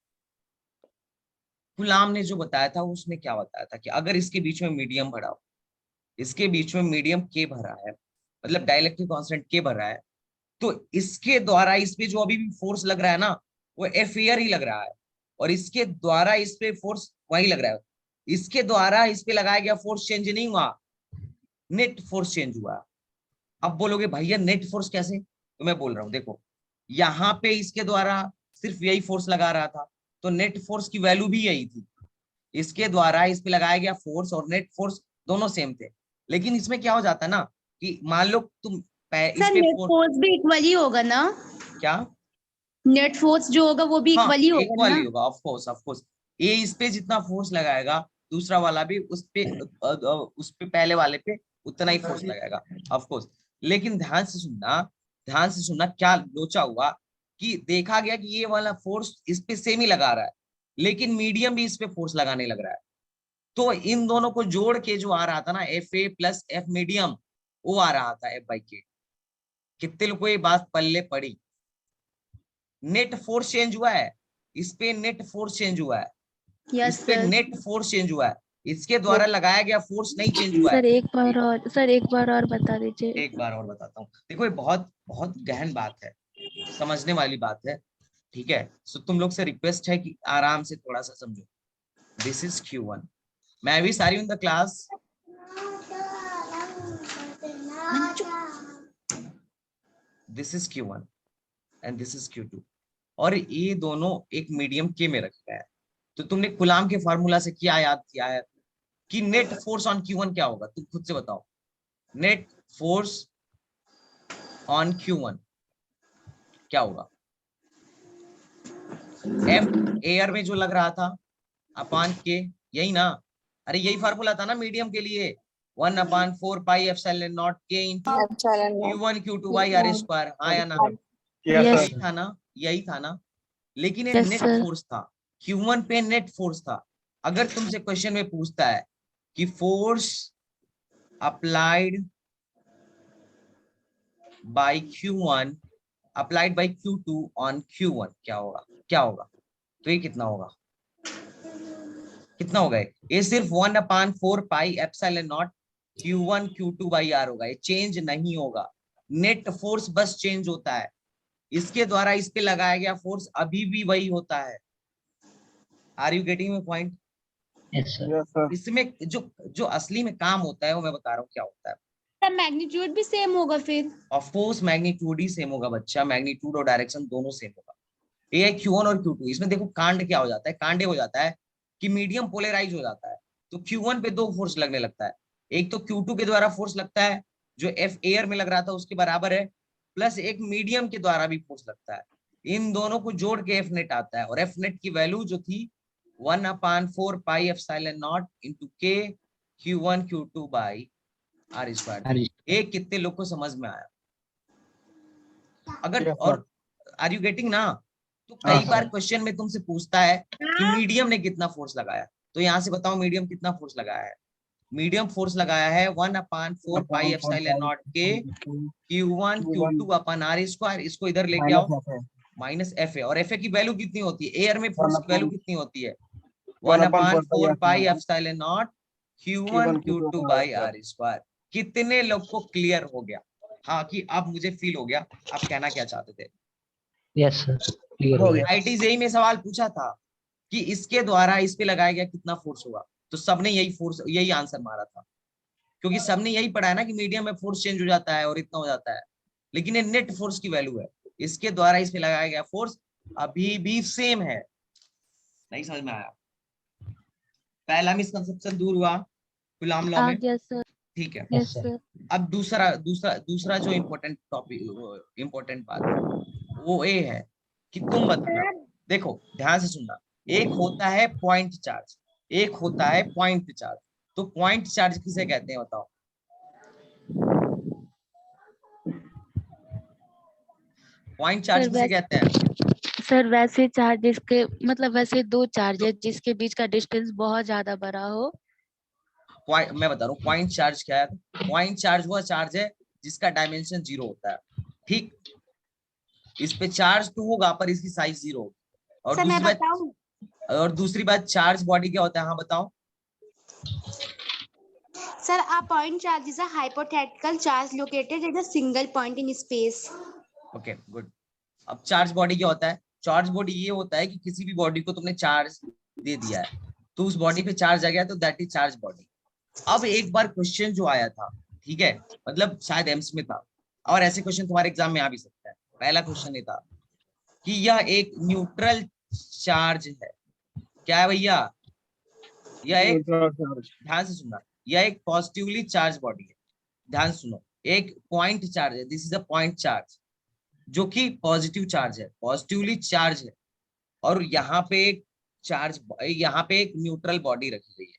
गुलाम ने जो बताया था उसने क्या बताया था कि अगर इसके बीच में मीडियम भरा हो, इसके बीच में मीडियम के भरा है, मतलब डाइलेक्ट्रिक कांस्टेंट के भरा है, तो इसके द्वारा इस पे जो अभी भी फोर्स लग रहा है ना, वो एफ एयर ही लग रहा है, और इसके द्वारा इस पे फोर्स वही लग रहा है। इसके द्वारा इस पे लगाया गया फोर्स चेंज नहीं हुआ, नेट फोर्स चेंज हुआ। अब बोलोगे भैया नेट फोर्स कैसे, तो मैं बोल रहा हूँ देखो, यहाँ पे इसके द्वारा सिर्फ यही फोर्स लगा रहा था, तो नेट फोर्स की वैल्यू भी यही थी। इसके द्वारा इस पे लगाया गया फोर्स और नेट फोर्स दोनों सेम थे। लेकिन इसमें क्या हो जाता है ना कि मान लो तुम इस सर पे नेट फोर्स भी इक्वल ही होगा ना? क्या, नेट फोर्स जो होगा वो भी हाँ इक्वल ही होगा इक्वल ना? ही होगा, ऑफ कोर्स ऑफ कोर्स। ये इस पे जितना फोर्स लगाएगा, दूसरा वाला भी उस पे पहले वाले पे उतना ही फोर्स लगाएगा, ऑफ कोर्स। लेकिन ध्यान से सुनना क्या लोचा हुआ कि देखा गया कि ये वाला फोर्स इस पे सेम ही लगा रहा है, लेकिन मीडियम भी इस पे फोर्स लगाने लग रहा है। तो इन दोनों को जोड़ के जो आ रहा था ना, F A plus F medium, वो आ रहा था एफ बाई के। कितने लोग को ये बात पल्ले पड़ी? नेट फोर्स चेंज हुआ है, इस पे नेट फोर्स चेंज हुआ है, यस इस पे सर। नेट फोर्स चेंज हुआ है, इसके द्वारा लगाया गया फोर्स नहीं चेंज हुआ है। सर एक बार और बता दीजिए। एक बार और बताता हूँ, देखो ये बहुत बहुत गहन बात है, समझने वाली बात है, ठीक है। सो तुम लोग से रिक्वेस्ट है कि आराम से थोड़ा सा समझो। दिस इज Q1, मैं भी सारी in the class. This is Q1 and this is Q2, और ये दोनों एक मीडियम के में रखा है। तो तुमने कूलाम के फार्मूला से क्या याद किया है कि नेट फोर्स ऑन Q1 क्या होगा, तुम खुद से बताओ। नेट फोर्स ऑन Q1 क्या होगा? एफ एयर में जो लग रहा था अपान के, यही ना? अरे यही फार्मूला था ना मीडियम के लिए, 1/4 पाई एप्सिलॉन नॉट के into Q1 Q2 by R square, हाँ या ना? यस Yes, यही सर। था ना, यही था ना। लेकिन ये Yes, नेट sir. फोर्स था, Q1 पे नेट फोर्स था। अगर तुमसे क्वेश्चन में पूछता है कि force applied by Q1 applied by Q2 on Q1 क्या होगा, क्या होगा? तो ये कितना होगा, कितना होगा? ये सिर्फ 1/4 pi epsilon not Q1 Q2 by R होगा, ये चेंज नहीं होगा। नेट फोर्स बस चेंज होता है, इसके द्वारा इस पे लगाया गया फोर्स अभी भी वही होता है। Are you getting my point? Yes sir. इसमें जो जो असली में काम होता है वो मैं बता रहा हूँ क्या होता है। सर मैग्नीट्यूड भी सेम होगा फिर? Of course magnitude he same होगा बच्चा, मैग्नीट्यूड और डायरेक्शन दोनों सेम होगा। ये है Q1 और Q2। इसमें देखो कांड क्या हो जाता है, कांड हो जाता है कि मीडियम पोलराइज हो जाता है, तो Q1 पे दो फोर्स लगने लगता है। एक तो Q2 के द्वारा फोर्स लगता है जो एफ एयर में लग रहा था उसके बराबर है, प्लस एक मीडियम के द्वारा भी फोर्स लगता है। इन दोनों को जोड़ के एफ नेट आता है, और एफ नेट की वैल्यू जो थी 1/4 पाई एप्सिलॉन नॉट इंटू के Q1 Q2 by R square. ये कितने लोग को समझ में आया? अगर और आर यू गेटिंग ना? तो कई बार क्वेश्चन में तुमसे पूछता है कि मीडियम ने कितना फोर्स लगाया, तो यहाँ से बताओ मीडियम कितना फोर्स लगाया है। मीडियम फोर्स लगाया है 1/4 पाई एप्सिलॉन नॉट के Q1 Q2 upon are square. इसको इधर लेके आओ, माइनस एफ ए, और एफ ए की वैल्यू कितनी होती है, एयर में फोर्स की वैल्यू कितनी होती है? 1/4 pi epsilon not Q1 Q2 by R square. कितने लोग को क्लियर हो गया? हाँ, कि अब मुझे फील हो गया आप कहना क्या चाहते थे। यस सर, क्लियर हो गया। IIT में सवाल पूछा था कि इसके द्वारा इस पे लगाया गया कितना फोर्स होगा, तो सबने यही फोर्स, यही आंसर मारा था, क्योंकि सबने यही पढ़ा है ना कि मीडियम में फोर्स चेंज हो जाता है और इतना हो जाता है। लेकिन ये नेट फोर्स की वैल्यू है, इसके द्वारा इस पे लगाया गया फोर्स अभी भी सेम है। नहीं समझ में आया? पहला मिसकंसेप्शन दूर हुआ गुलाम लॉ में, Yes, sir. ठीक है। Yes, sir. अब दूसरा जो इम्पोर्टेंट टॉपिक, इम्पोर्टेंट बात है वो ये है कि तुम बताना, देखो ध्यान से सुनना। एक होता है पॉइंट चार्ज, एक होता है पॉइंट चार्ज। तो पॉइंट चार्ज किसे कहते हैं बताओ? पॉइंट चार्ज किसे कहते हैं? सर वैसे चार्ज जिसके मतलब वैसे दो चार्ज है जिसके बीच का डिस्टेंस बहुत ज्यादा बड़ा हो। मैं बता रहा हूँ पॉइंट चार्ज क्या है। पॉइंट चार्ज वो चार्ज है जिसका डायमेंशन 0 होता है, ठीक। इस पे चार्ज 2 होगा पर इसकी साइज 0 होगी। और सर मैं दूसरी बात, बताऊं? और दूसरी बात चार्ज बॉडी क्या होता है, हाँ बताओ। Sir, a point charge is a hypothetical charge located at a single point in space. Okay good. अब चार्ज बॉडी क्या होता है? चार्ज बॉडी ये होता है कि किसी भी बॉडी को तुमने चार्ज दे दिया है तो उस बॉडी पे चार्ज आ गया तो दैट इज चार्ज बॉडी। अब एक बार क्वेश्चन जो आया था, ठीक है, मतलब शायद एम्स में था, और ऐसे क्वेश्चन तुम्हारे एग्जाम में आ भी सकता है। पहला क्वेश्चन ये था कि यह एक न्यूट्रल चार्ज है। क्या है भैया? यह एक, ध्यान से सुनना, यह एक पॉजिटिवली चार्ज बॉडी है। ध्यान सुनो, एक पॉइंट चार्ज है, this is a point charge जो कि पॉजिटिव चार्ज है, पॉजिटिवली चार्ज है। और यहाँ पे एक चार्ज, यहाँ पे एक न्यूट्रल बॉडी रखी गई है।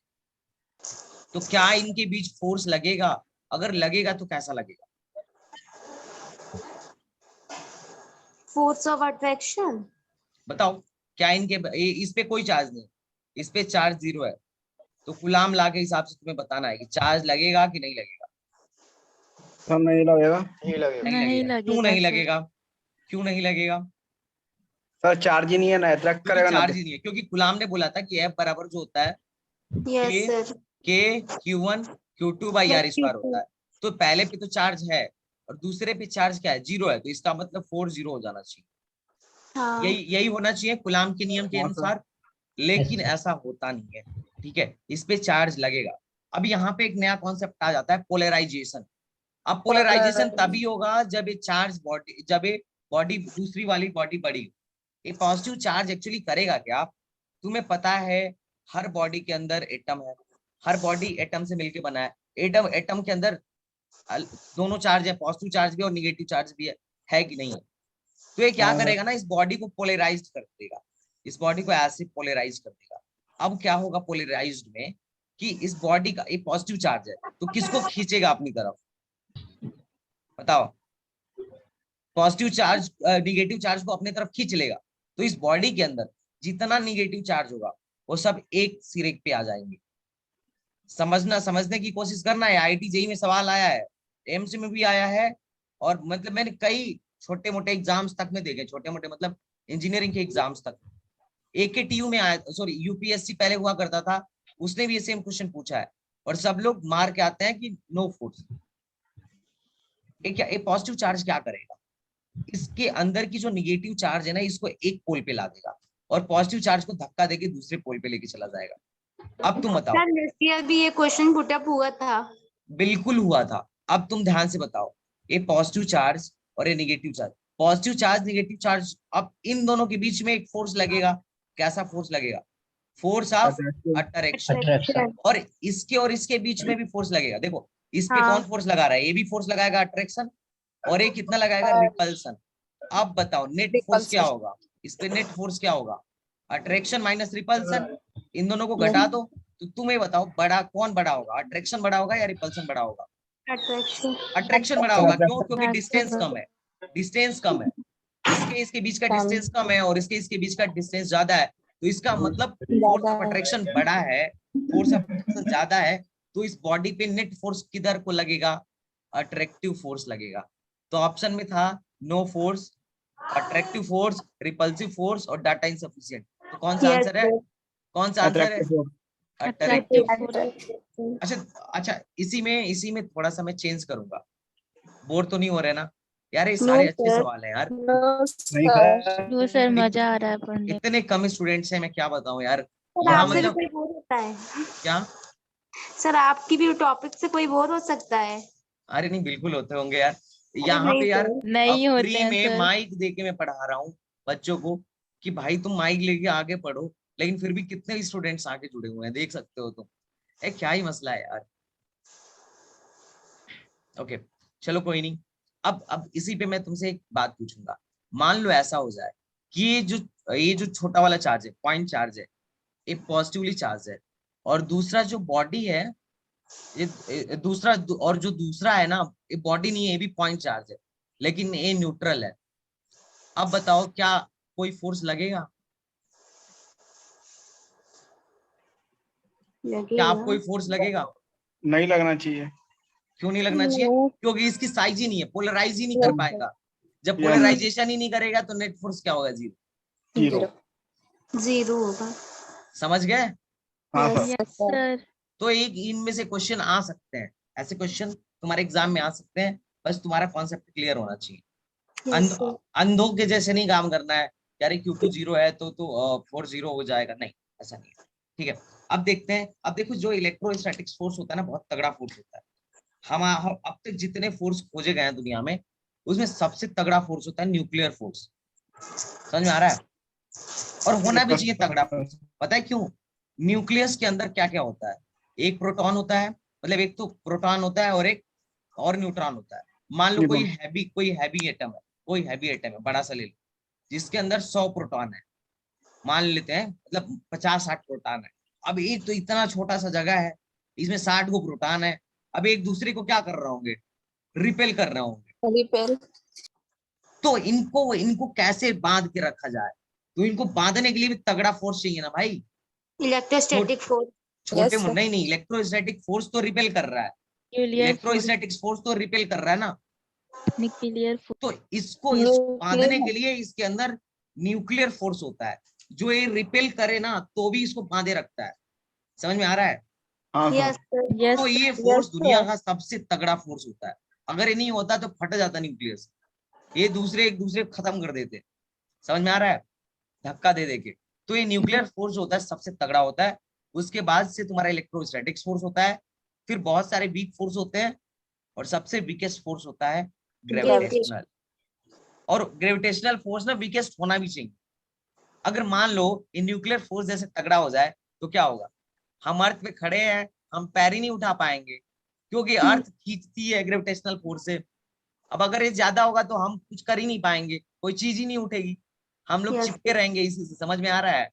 तो क्या इनके बीच फोर्स लगेगा? अगर लगेगा तो कैसा लगेगा? Force of attraction. बताओ। क्या इनके इस पे कोई चार्ज नहीं, इस पे चार्ज 0 है, तो कूलाम लॉ के हिसाब से तुम्हें बताना है कि चार्ज लगेगा कि नहीं लगेगा। सर नहीं लगेगा। नहीं नहीं लगेगा। क्यों लगेगा नहीं सर। लगेगा? क्यों नहीं लगेगा? सर चार्ज ही नहीं है ना, अट्रैक्ट क्योंकि करेगा ना। चार्ज ही नहीं है, क्योंकि गुलाम ने बोला था कि F बराबर जो होता है Yes, K sir. K Q1 Q2 by R square होता है। तो पहले पे तो चार्ज है और दूसरे पे चार्ज क्या है? 0 है, तो इसका मतलब फोर्स 0 हो जाना चाहिए। हाँ। यही होना चाहिए गुलाम के नियम के हाँ, अनुसार, लेकिन Yes, sir. ऐसा होता नहीं है, ठीक है। इस पे चार्ज लगेगा। अब यहाँ पे एक नया कॉन्सेप्ट आ जाता है, पोलराइजेशन। अब पोलराइजेशन तभी होगा जब ये चार्ज बॉडी, जब ये बॉडी दूसरी वाली बॉडी बड़ी। ये पॉजिटिव चार्ज एक्चुअली करेगा क्या? तुम्हें पता है हर बॉडी के अंदर एटम है, हर बॉडी एटम से मिलकर बना है। एटम एटम के अंदर दोनों चार्ज है, पॉजिटिव चार्ज भी और निगेटिव चार्ज भी है कि नहीं है? तो ये क्या करेगा ना, इस बॉडी को पोलराइज कर देगा, इस बॉडी को ऐसे पोलराइज कर देगा। अब क्या होगा पोलराइज्ड में कि इस बॉडी का एक पॉजिटिव चार्ज है तो किसको खींचेगा अपनी तरफ? बताओ। पॉजिटिव चार्ज निगेटिव चार्ज को अपने तरफ खींच लेगा। तो इस बॉडी के अंदर जितना निगेटिव चार्ज होगा वो सब एक सिरे पे आ जाएंगे। समझने की कोशिश करना है। आईआईटी जेईई में सवाल आया है, एम्स में भी आया है, और मतलब मैंने कई छोटे मोटे एग्जाम्स तक में देखे, छोटे मोटे मतलब इंजीनियरिंग के एग्जाम्स तक। एकेटीयू में आया, सॉरी यूपीएससी पहले हुआ करता था, उसने भी ये सेम क्वेश्चन पूछा है और सब लोग मार के आते हैं कि नो फोर्स। एक पॉजिटिव चार्ज क्या करेगा? इसके अंदर की जो निगेटिव चार्ज है ना, इसको एक पोल पे ला देगा और पॉजिटिव चार्ज को धक्का देके दूसरे पोल पे लेके चला जाएगा। अब तुम बताओ। सर नेक्स्ट ईयर भी ये क्वेश्चन पुट अप हुआ था। बिल्कुल हुआ था। अब तुम ध्यान से बताओ, ये पॉजिटिव चार्ज और ये negative charge, positive charge negative charge, अब इन दोनों के बीच में एक फोर्स लगेगा। कैसा फोर्स लगेगा? Force of attraction. Attraction. और इसके बीच में भी फोर्स लगेगा। देखो इस पे हाँ। कौन फोर्स लगा रहा है? ये भी फोर्स लगाएगा अट्रैक्शन, और ये कितना लगाएगा? रिपल्सन। अब बताओ नेट फोर्स क्या होगा? इस पे नेट फोर्स क्या होगा? Attraction minus repulsion. इन दोनों को घटा दो तो तुम्हें बताओ बड़ा कौन बड़ा होगा? अट्रैक्शन बड़ा होगा या रिपल्सन बड़ा होगा? अट्रैक्शन। अट्रैक्शन बड़ा होगा। क्यों? क्योंकि डिस्टेंस कम है, डिस्टेंस कम है। इसके बीच का डिस्टेंस कम है और इसके बीच का डिस्टेंस ज्यादा है, तो इसका मतलब फोर्स ऑफ अट्रैक्शन बड़ा है, फोर्स ऑफ अट्रैक्शन ज्यादा है। तो इस बॉडी पे नेट फोर्स किधर को लगेगा? अट्रैक्टिव फोर्स लगेगा। तो ऑप्शन में था no force, attractive force, repulsive force और डाटा इनसफिशिएंट। तो कौन सा आंसर है? कौन सा आंसर है? Attractive attractive. अच्छा अच्छा, इसी में थोड़ा सा मैं चेंज करूंगा। बोर तो नहीं हो रहे ना यार? ये सारे अच्छे सवाल हैं यार। वो सर मजा आ रहा है पढ़ने। इतने कम स्टूडेंट्स हैं, मैं क्या बताऊं यार। सर यहाँ आपसे भी मतलब कोई बोर होता है? क्या? सर आपकी भी टॉपिक से कोई बोर हो सकता है? अरे नहीं, बिल्कुल होते होंगे यार। अरे यहाँ नहीं पे यार सर। नहीं अब होते फ्री हैं में सर। माइक दे के मैं पढ़ा रहा हूँ बच्चों को कि भाई तुम माइक लेके आगे पढ़ो, लेकिन फिर भी कितने स्टूडेंट्स आगे जुड़े हुए हैं, देख सकते हो तुम। क्या ही मसला है यार। ओके चलो कोई नहीं। अब इसी पे मैं तुमसे एक बात पूछूंगा। मान लो ऐसा हो जाए कि ये जो छोटा वाला चार्ज है, पॉइंट चार्ज है, ये पॉजिटिवली चार्ज है, और दूसरा जो बॉडी है, दूसरा और जो दूसरा है ना, ये बॉडी नहीं है, ये भी पॉइंट चार्ज है, लेकिन ये न्यूट्रल है। अब बताओ क्या कोई फोर्स लगेगा? क्या आप कोई फोर्स लगेगा? नहीं लगना चाहिए। क्यों नहीं लगना चाहिए? क्योंकि इसकी साइज ही नहीं है, पोलराइज ही नहीं कर पाएगा। जब पोलराइजेशन ही नहीं करेगा तो नेट फोर्स क्या होगा? जीरो। जीरो होगा। समझ गए? हाँ सर। Yes sir. तो एक इनमें से क्वेश्चन आ सकते हैं, ऐसे क्वेश्चन तुम्हारे एग्जाम में आ सकते हैं, बस तुम्हारा कॉन्सेप्ट क्लियर होना चाहिए। अंधों के जैसे नहीं काम करना है यार, Q2 जीरो है तो 4 जीरो हो जाएगा, नहीं, ऐसा नहीं है। ठीक है, अब देखते हैं। अब देखो, जो इलेक्ट्रोस्टैटिक्स फोर्स होता है ना, बहुत तगड़ा फोर्स होता है। हम अब तक जितने फोर्स खोजे गए हैं दुनिया में, उसमें सबसे तगड़ा फोर्स होता है न्यूक्लियर फोर्स। समझ में आ रहा है? और होना भी चाहिए तगड़ा फोर्स। पता है क्यों? न्यूक्लियस के अंदर क्या क्या होता है? एक प्रोटॉन होता है, मतलब एक तो प्रोटॉन होता है और एक और न्यूट्रॉन होता है। मान लो कोई हैवी एटम है, कोई हैवी एटम है, बड़ा सा ले लो, जिसके अंदर 100 प्रोटॉन है, मान लेते हैं, मतलब 50-60 प्रोटॉन है। अब एक तो इतना छोटा सा जगह है, इसमें 60 गो प्रोटॉन है। अब एक दूसरे को क्या कर रहे होंगे? रिपेल कर रहे होंगे। रिपेल। तो इनको इनको कैसे बांध के रखा जाए? तो इनको बांधने के लिए भी तगड़ा फोर्स चाहिए ना भाई। Electrostatic force. छोटे नहीं, इलेक्ट्रोस्टैटिक फोर्स तो रिपेल कर रहा है, न्यूक्लियर फोर्स। इलेक्ट्रोस्टैटिक फोर्स तो रिपेल कर रहा है ना। Nuclear force. तो इसको बांधने के लिए इसके अंदर न्यूक्लियर फोर्स होता है, जो ये रिपेल करे ना तो भी इसको बांधे रखता है। समझ में आ रहा है? हाँ यस सर। यस तो ये फोर्स दुनिया का सबसे तगड़ा फोर्स होता है। अगर ये नहीं होता तो फट जाता न्यूक्लियस, ये एक दूसरे को खत्म कर देते। समझ में आ रहा है? धक्का दे के। तो ये न्यूक्लियर फोर्स होता है, सबसे तगड़ा होता है। उसके बाद से तुम्हारा इलेक्ट्रोस्टैटिक्स फोर्स होता है, फिर बहुत सारे वीक फोर्स होते हैं, और सबसे वीकेस्ट फोर्स होता है ग्रेविटेशनल। और ग्रेविटेशनल फोर्स ना वीकेस्ट होना भी चाहिए। अगर मान लो ये न्यूक्लियर फोर्स जैसे तगड़ा हो जाए तो क्या होगा? हम अर्थ पे खड़े हैं, हम पैर ही नहीं उठा पाएंगे, क्योंकि अर्थ खींचती है ग्रेविटेशनल फोर्स से। अब अगर ये ज्यादा होगा तो हम कुछ कर ही नहीं पाएंगे, कोई चीज ही नहीं उठेगी, हम लोग चिपके रहेंगे इसी से। समझ में आ रहा है?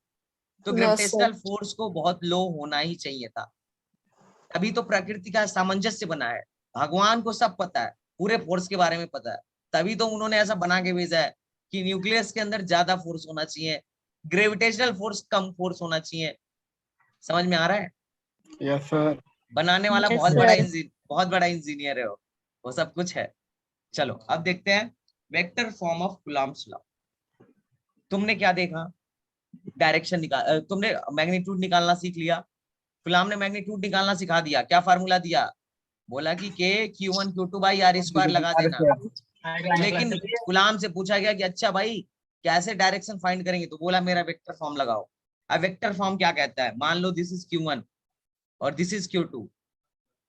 तो ग्रेविटेशनल फोर्स को बहुत लो होना ही चाहिए था। तभी तो प्रकृति का सामंजस्य बना है। भगवान को सब पता है, पूरे फोर्स के बारे में पता है, तभी तो उन्होंने ऐसा बना के भेजा है कि न्यूक्लियस के अंदर ज्यादा फोर्स होना चाहिए, ग्रेविटेशनल फोर्स कम फोर्स होना चाहिए। समझ में आ रहा है? Yes sir. बनाने वाला Yes, बहुत बड़ा इंजीनियर है वो सब कुछ है। चलो अब देखते हैं vector form of Coulomb's law. तुमने क्या देखा? डायरेक्शन निकाल, तुमने मैग्नीट्यूड निकालना सीख लिया। कूलॉम ने मैग्नीट्यूड निकालना सिखा दिया। क्या फार्मूला दिया? बोला कि के Q1 Q2 by R square लगा देना। लेकिन कूलॉम से पूछा गया कि अच्छा भाई कैसे डायरेक्शन फाइंड करेंगे? तो बोला मेरा वेक्टर फॉर्म लगाओ। अब वेक्टर फॉर्म क्या कहता है? मान लो दिस इज Q1 और दिस इज Q2।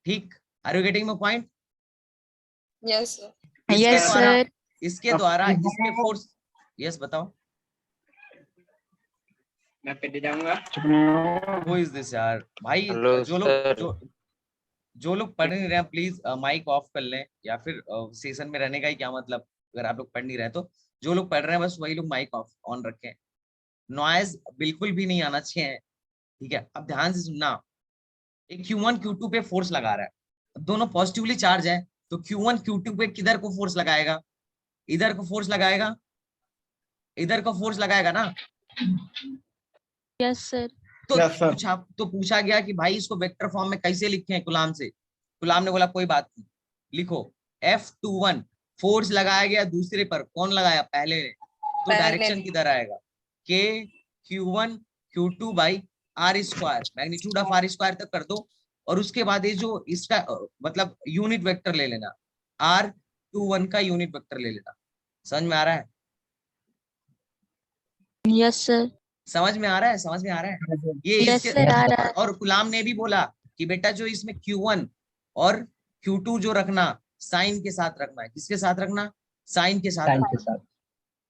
ठीक, are you getting my point? Yes yes sir. इसके द्वारा इसके फोर्स। यस बताओ। मैं पे जाऊंगा। हु इज दिस यार भाई? Hello sir. जो लोग पढ़ नहीं रहे हैं प्लीज माइक ऑफ कर लें, या फिर सेशन में रहने का ही क्या मतलब? अगर आप लोग पढ़ नहीं रहे तो जो लोग पढ़ रहे हैं बस वही लोग माइक ऑफ ऑन रखें। नॉइज बिल्कुल भी नहीं आना चाहिए। ठीक है, अब ध्यान से सुनना। एक Q1 Q2 पे फोर्स लगा रहा है, दोनों पॉजिटिवली चार्ज है, तो Q1 Q2 पे किधर को फोर्स लगाएगा? इधर को फोर्स लगाएगा, इधर को फोर्स लगाएगा ना। Yes sir. तो Yes, sir. पूछा गया कि भाई इसको वेक्टर फॉर्म में कैसे लिखे हैं कूलॉम से। कूलॉम ने बोला कोई बात नहीं, लिखो F21 फोर्स लगाया गया दूसरे पर, कौन लगाया? पहले ने। तो डायरेक्शन किधर आएगा? K Q1 Q2 by R square, magnitude of R square तक कर दो, और उसके बाद ये जो इसका मतलब यूनिट वेक्टर ले लेना, R21 का यूनिट वेक्टर ले लेना। समझ में आ रहा है? Yes sir. समझ में आ रहा है? समझ में आ रहा है? ये यस इसके सर आ रहा है। और गुलाम ने भी बोला कि बेटा जो इसमें Q1 और Q2 जो रखना, साइन के साथ रखना है। किसके साथ रखना? साइन के साथ रखना।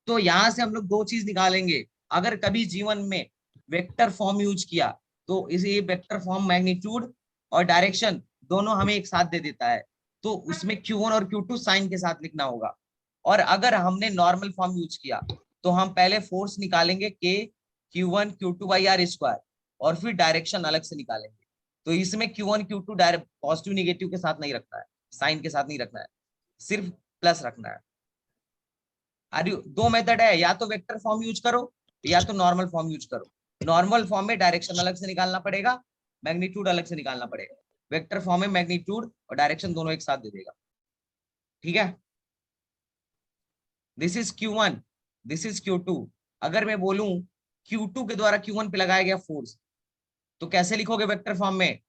तो यहां से हम लोग दो चीज निकालेंगे। अगर कभी जीवन में वेक्टर फॉर्म यूज किया तो इसे वेक्टर फॉर्म मैग्नीट्यूड और डायरेक्शन दोनों हमें एक साथ दे देता है, तो उसमें Q1 और Q2 साइन के साथ लिखना होगा। और अगर हमने नॉर्मल फॉर्म यूज किया तो हम पहले फोर्स निकालेंगे के Q1 Q2 by R square, और फिर डायरेक्शन अलग से निकालेंगे। तो इसमें Q1 Q2 direct positive negative के साथ नहीं रखना है, साइन के साथ नहीं रखना है, सिर्फ प्लस रखना है। दो मेथड है, या तो वेक्टर फॉर्म यूज करो या तो नॉर्मल फॉर्म यूज करो। नॉर्मल फॉर्म में डायरेक्शन अलग से निकालना पड़ेगा, मैग्नीट्यूड अलग से निकालना पड़ेगा। वेक्टर फॉर्म में मैग्नीट्यूड और डायरेक्शन दोनों एक साथ दे देगा। ठीक है, this is Q1, this is Q2। अगर मैं बोलूं Q2 के द्वारा Q1 पे लगाया गया फोर्स, तो कैसे लिखोगे वेक्टर फॉर्म में?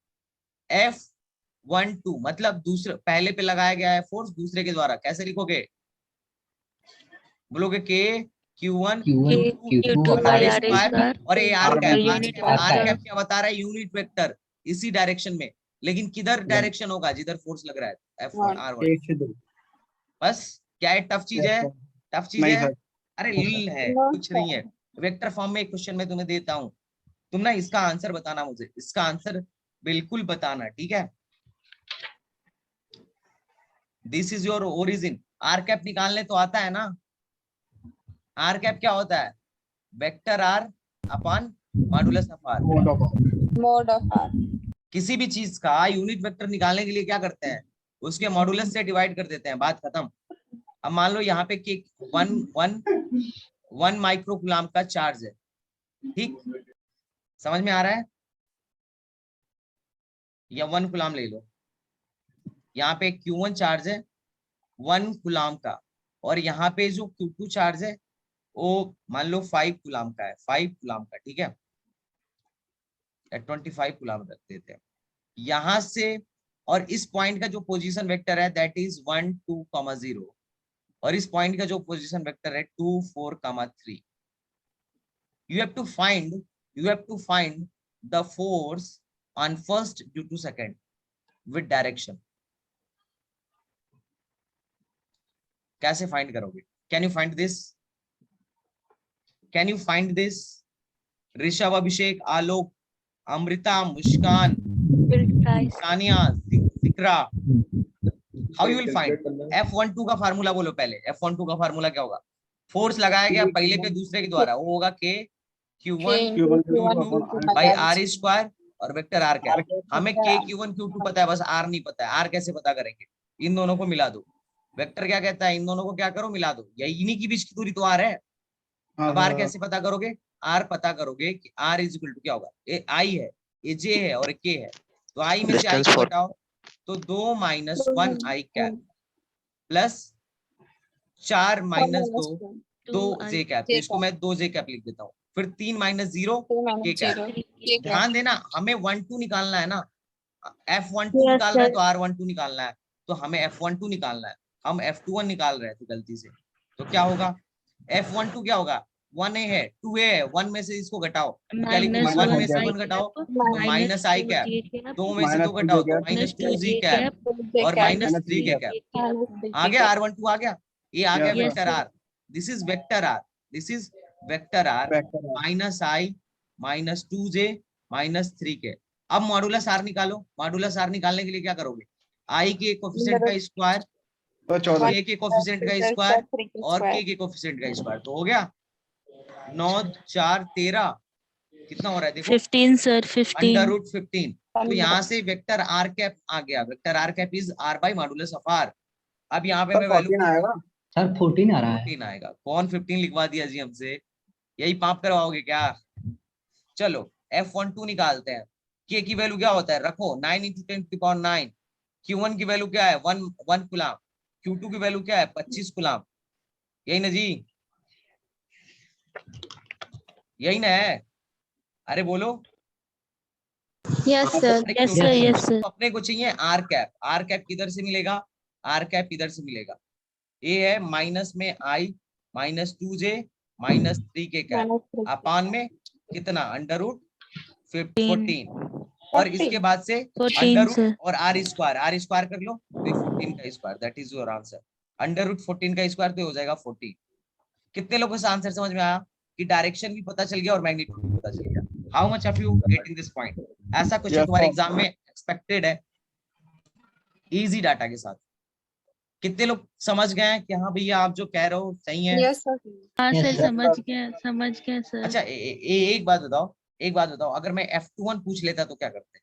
F12 मतलब दूसरे पहले पे लगाया गया है फोर्स, दूसरे के द्वारा कैसे लिखोगे? बोलोगे K Q1 Q2 और by R R square square और ये R R cap. unit R vector। Cap क्या बता रहा है? यूनिट वेक्टर, इसी डायरेक्शन में। लेकिन किधर डायरेक्शन होगा? जिधर फोर्स लग रहा है, F1 R1। 1 से 2। बस क्या है? टफ चीज है, टफ चीज नहीं है। सर। अरे लिल है, कुछ नहीं है। वेक्टर फॉर्म में एक क्वेश्चन मैं तुम्हें देता हूँ, तुम ना इसका आंसर बताना, मुझे इसका आंसर बिल्कुल बताना, ठीक है? This is your origin. R cap निकालने तो आता है ना? आर कैप क्या होता है? Vector R upon modulus of R. Mode of R. किसी भी चीज का यूनिट वेक्टर निकालने के लिए क्या करते हैं? उसके मॉडुलस से डिवाइड कर देते हैं, बात खत्म। अब मान लो यहाँ पे कि 1 माइक्रोकुलाम का चार्ज है, ठीक? समझ में आ रहा है? या 1 कुलाम ले लो। यहाँ पे Q1 चार्ज है 1 कुलाम का, और यहाँ पे जो Q2 चार्ज है वो मान लो 5 कुलाम का है, 5 कुलाम का, ठीक है? 25 कुलाम रख देते हैं यहां से। और इस पॉइंट का जो पोजीशन वेक्टर है दैट इज 1 2 0, और इस पॉइंट का जो पोजीशन वेक्टर है 2 4 3। You have to find the force on first due to second with direction. कैसे फाइंड करोगे? Can you find this? Can you find this? Rishabh, Abhishek, Alok, Amrita, Muskan, Sania, Zikra, how you will find? F12 का formula बोलो पहले। F12 का formula क्या होगा? Force लगाया गया पहले पे दूसरे के द्वारा, वो होगा K Q1 Q1 by R square और वेक्टर R क्या? हमें K Q1 Q2 पता है, बस R नहीं पता है। R कैसे पता करेंगे? इन दोनों को मिला दो। वेक्टर क्या कहता है? इन दोनों को क्या करो? मिला दो। यही इन्हीं की बीच की दूरी तो R है। अब R कैसे पता करोगे? R पता करोगे कि R इज इक्वल टू क्या होगा? ये I है, ये J है और K है, तो I में से I को घटाओ तो 2 minus 1 I cap plus 4 minus 2 2 J cap. तो इसको मैं 2 J कैप लिख देता हूँ। फिर 3 माइनस 0 K कैप। ध्यान देना, हमें 1 2 निकालना है ना। F12 निकालना है तो R12 निकालना है, तो हमें F12 निकालना है। हम F21 निकाल रहे थे गलती से, तो क्या होगा? F12 क्या होगा? 1A है, 2A है, 1 में से इसको घटाओ तो क्या लिखोगे? 1 में से 1 घटाओ तो माइनस I कैप, 2 में से 2 घटाओ तो माइनस 2G कैप और माइनस 3K कैप। आ गया R12 आ गया। ये आ गया vector R। This is vector R, this is vector R minus I minus 2J minus 3K। अब मॉडुलस R निकालो। मॉडुलस R निकालने के लिए क्या करोगे? I के कोफिशिएंट का स्क्वायर, तो 14 K के कोफिशिएंट का स्क्वायर और K के कोफिशिएंट का स्क्वायर, तो हो गया 9 4 13। कितना हो रहा है देखो? 15 सर, 15। Under root 15। तो यहाँ से वेक्टर आर कैप आ गया। Vector R cap is R by modulus of R। अब यहाँ पे मैं वैल्यू 14 आएगा सर 14 आ रहा है। 14 आएगा। कौन 15 लिखवा दिया जी हमसे? यही पाप करवाओगे क्या? चलो F12 निकालते हैं। K की वैल्यू क्या होता है? रखो 9 × 10⁹। Q1 की वैल्यू क्या है? 1 कुलाम। Q2 की वैल्यू क्या है? 25 कुलाम। यही ना जी? यही ना है? अरे बोलो। Yes sir. Yes sir, yes sir. तो अपने को चाहिए आर कैप। आर कैप किधर से मिलेगा? आर कैप इधर से मिलेगा। ये है माइनस में I minus 2J minus 3K cap अपान में कितना? Under root 14। और इसके बाद से 14 अंडर रूट सर। और R स्क्वायर कर लो तो 14 का square, that is your answer. Under root 14 का स्क्वायर तो हो जाएगा 14। कितने लोगों से आंसर समझ में आया कि डायरेक्शन भी पता चल गया और मैग्नीट्यूड भी पता चल गया? How much of you getting this point? ऐसा क्वेश्चन तुम्हारे एग्जाम में एक्सपेक्टेड है, इजी डाटा के साथ। कितने लोग समझ गए हैं कि हाँ भैया आप जो कह रहे हो सही है? Yes, sir. हाँ Yes, सर, sir. समझ गया सर। अच्छा एक बात बताओ, अगर मैं F21 पूछ लेता तो क्या करते?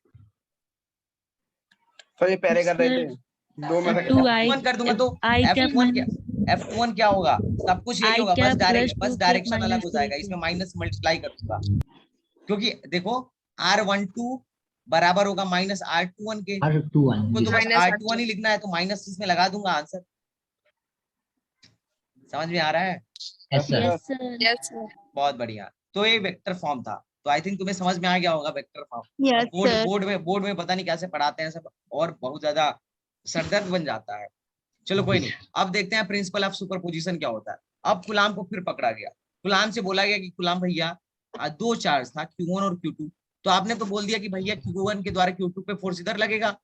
तो ये पहले कर रहे थे 2 में से 2I F1 कर दूंगा तो I कैप F1 क्या? F21 क्या होगा, सब कुछ यही I होगा, cap plus बस 2 cap डायरेक्शन अलग minus हो जाएगा, 3 इसमें cap. माइनस मल्टीप्लाई करूंगा, क्योंकि देखो R12 बराबर होगा माइनस R21 के, R21 को जी तो बस Minus R21 ही लिखना है, तो माइनस इसमें लगा दूंगा आंसर। समझ में आ रहा है? Yes sir. Yes, sir. Yes, sir. बहुत बढ़िया। तो ये वेक्टर फॉर्म था, तो आई थिंक तुम्हें समझ में आ गया होगा vector form. Yes, sir. Board में पता नहीं कैसे पढ़ाते हैं सब, और बहुत ज्यादा सरदर्द बन जाता है। चलो कोई नहीं, अब देखते हैं प्रिंसिपल ऑफ सुपरपोजिशन क्या होता है। अब गुलाम को फिर पकड़ा गया, गुलाम से बोला गया कि गुलाम भैया दो चार्ज था Q1 और Q2, तो आपने तो बोल दिया कि भैया Q1 के द्वारा Q2 पे फोर्स इधर लगेगा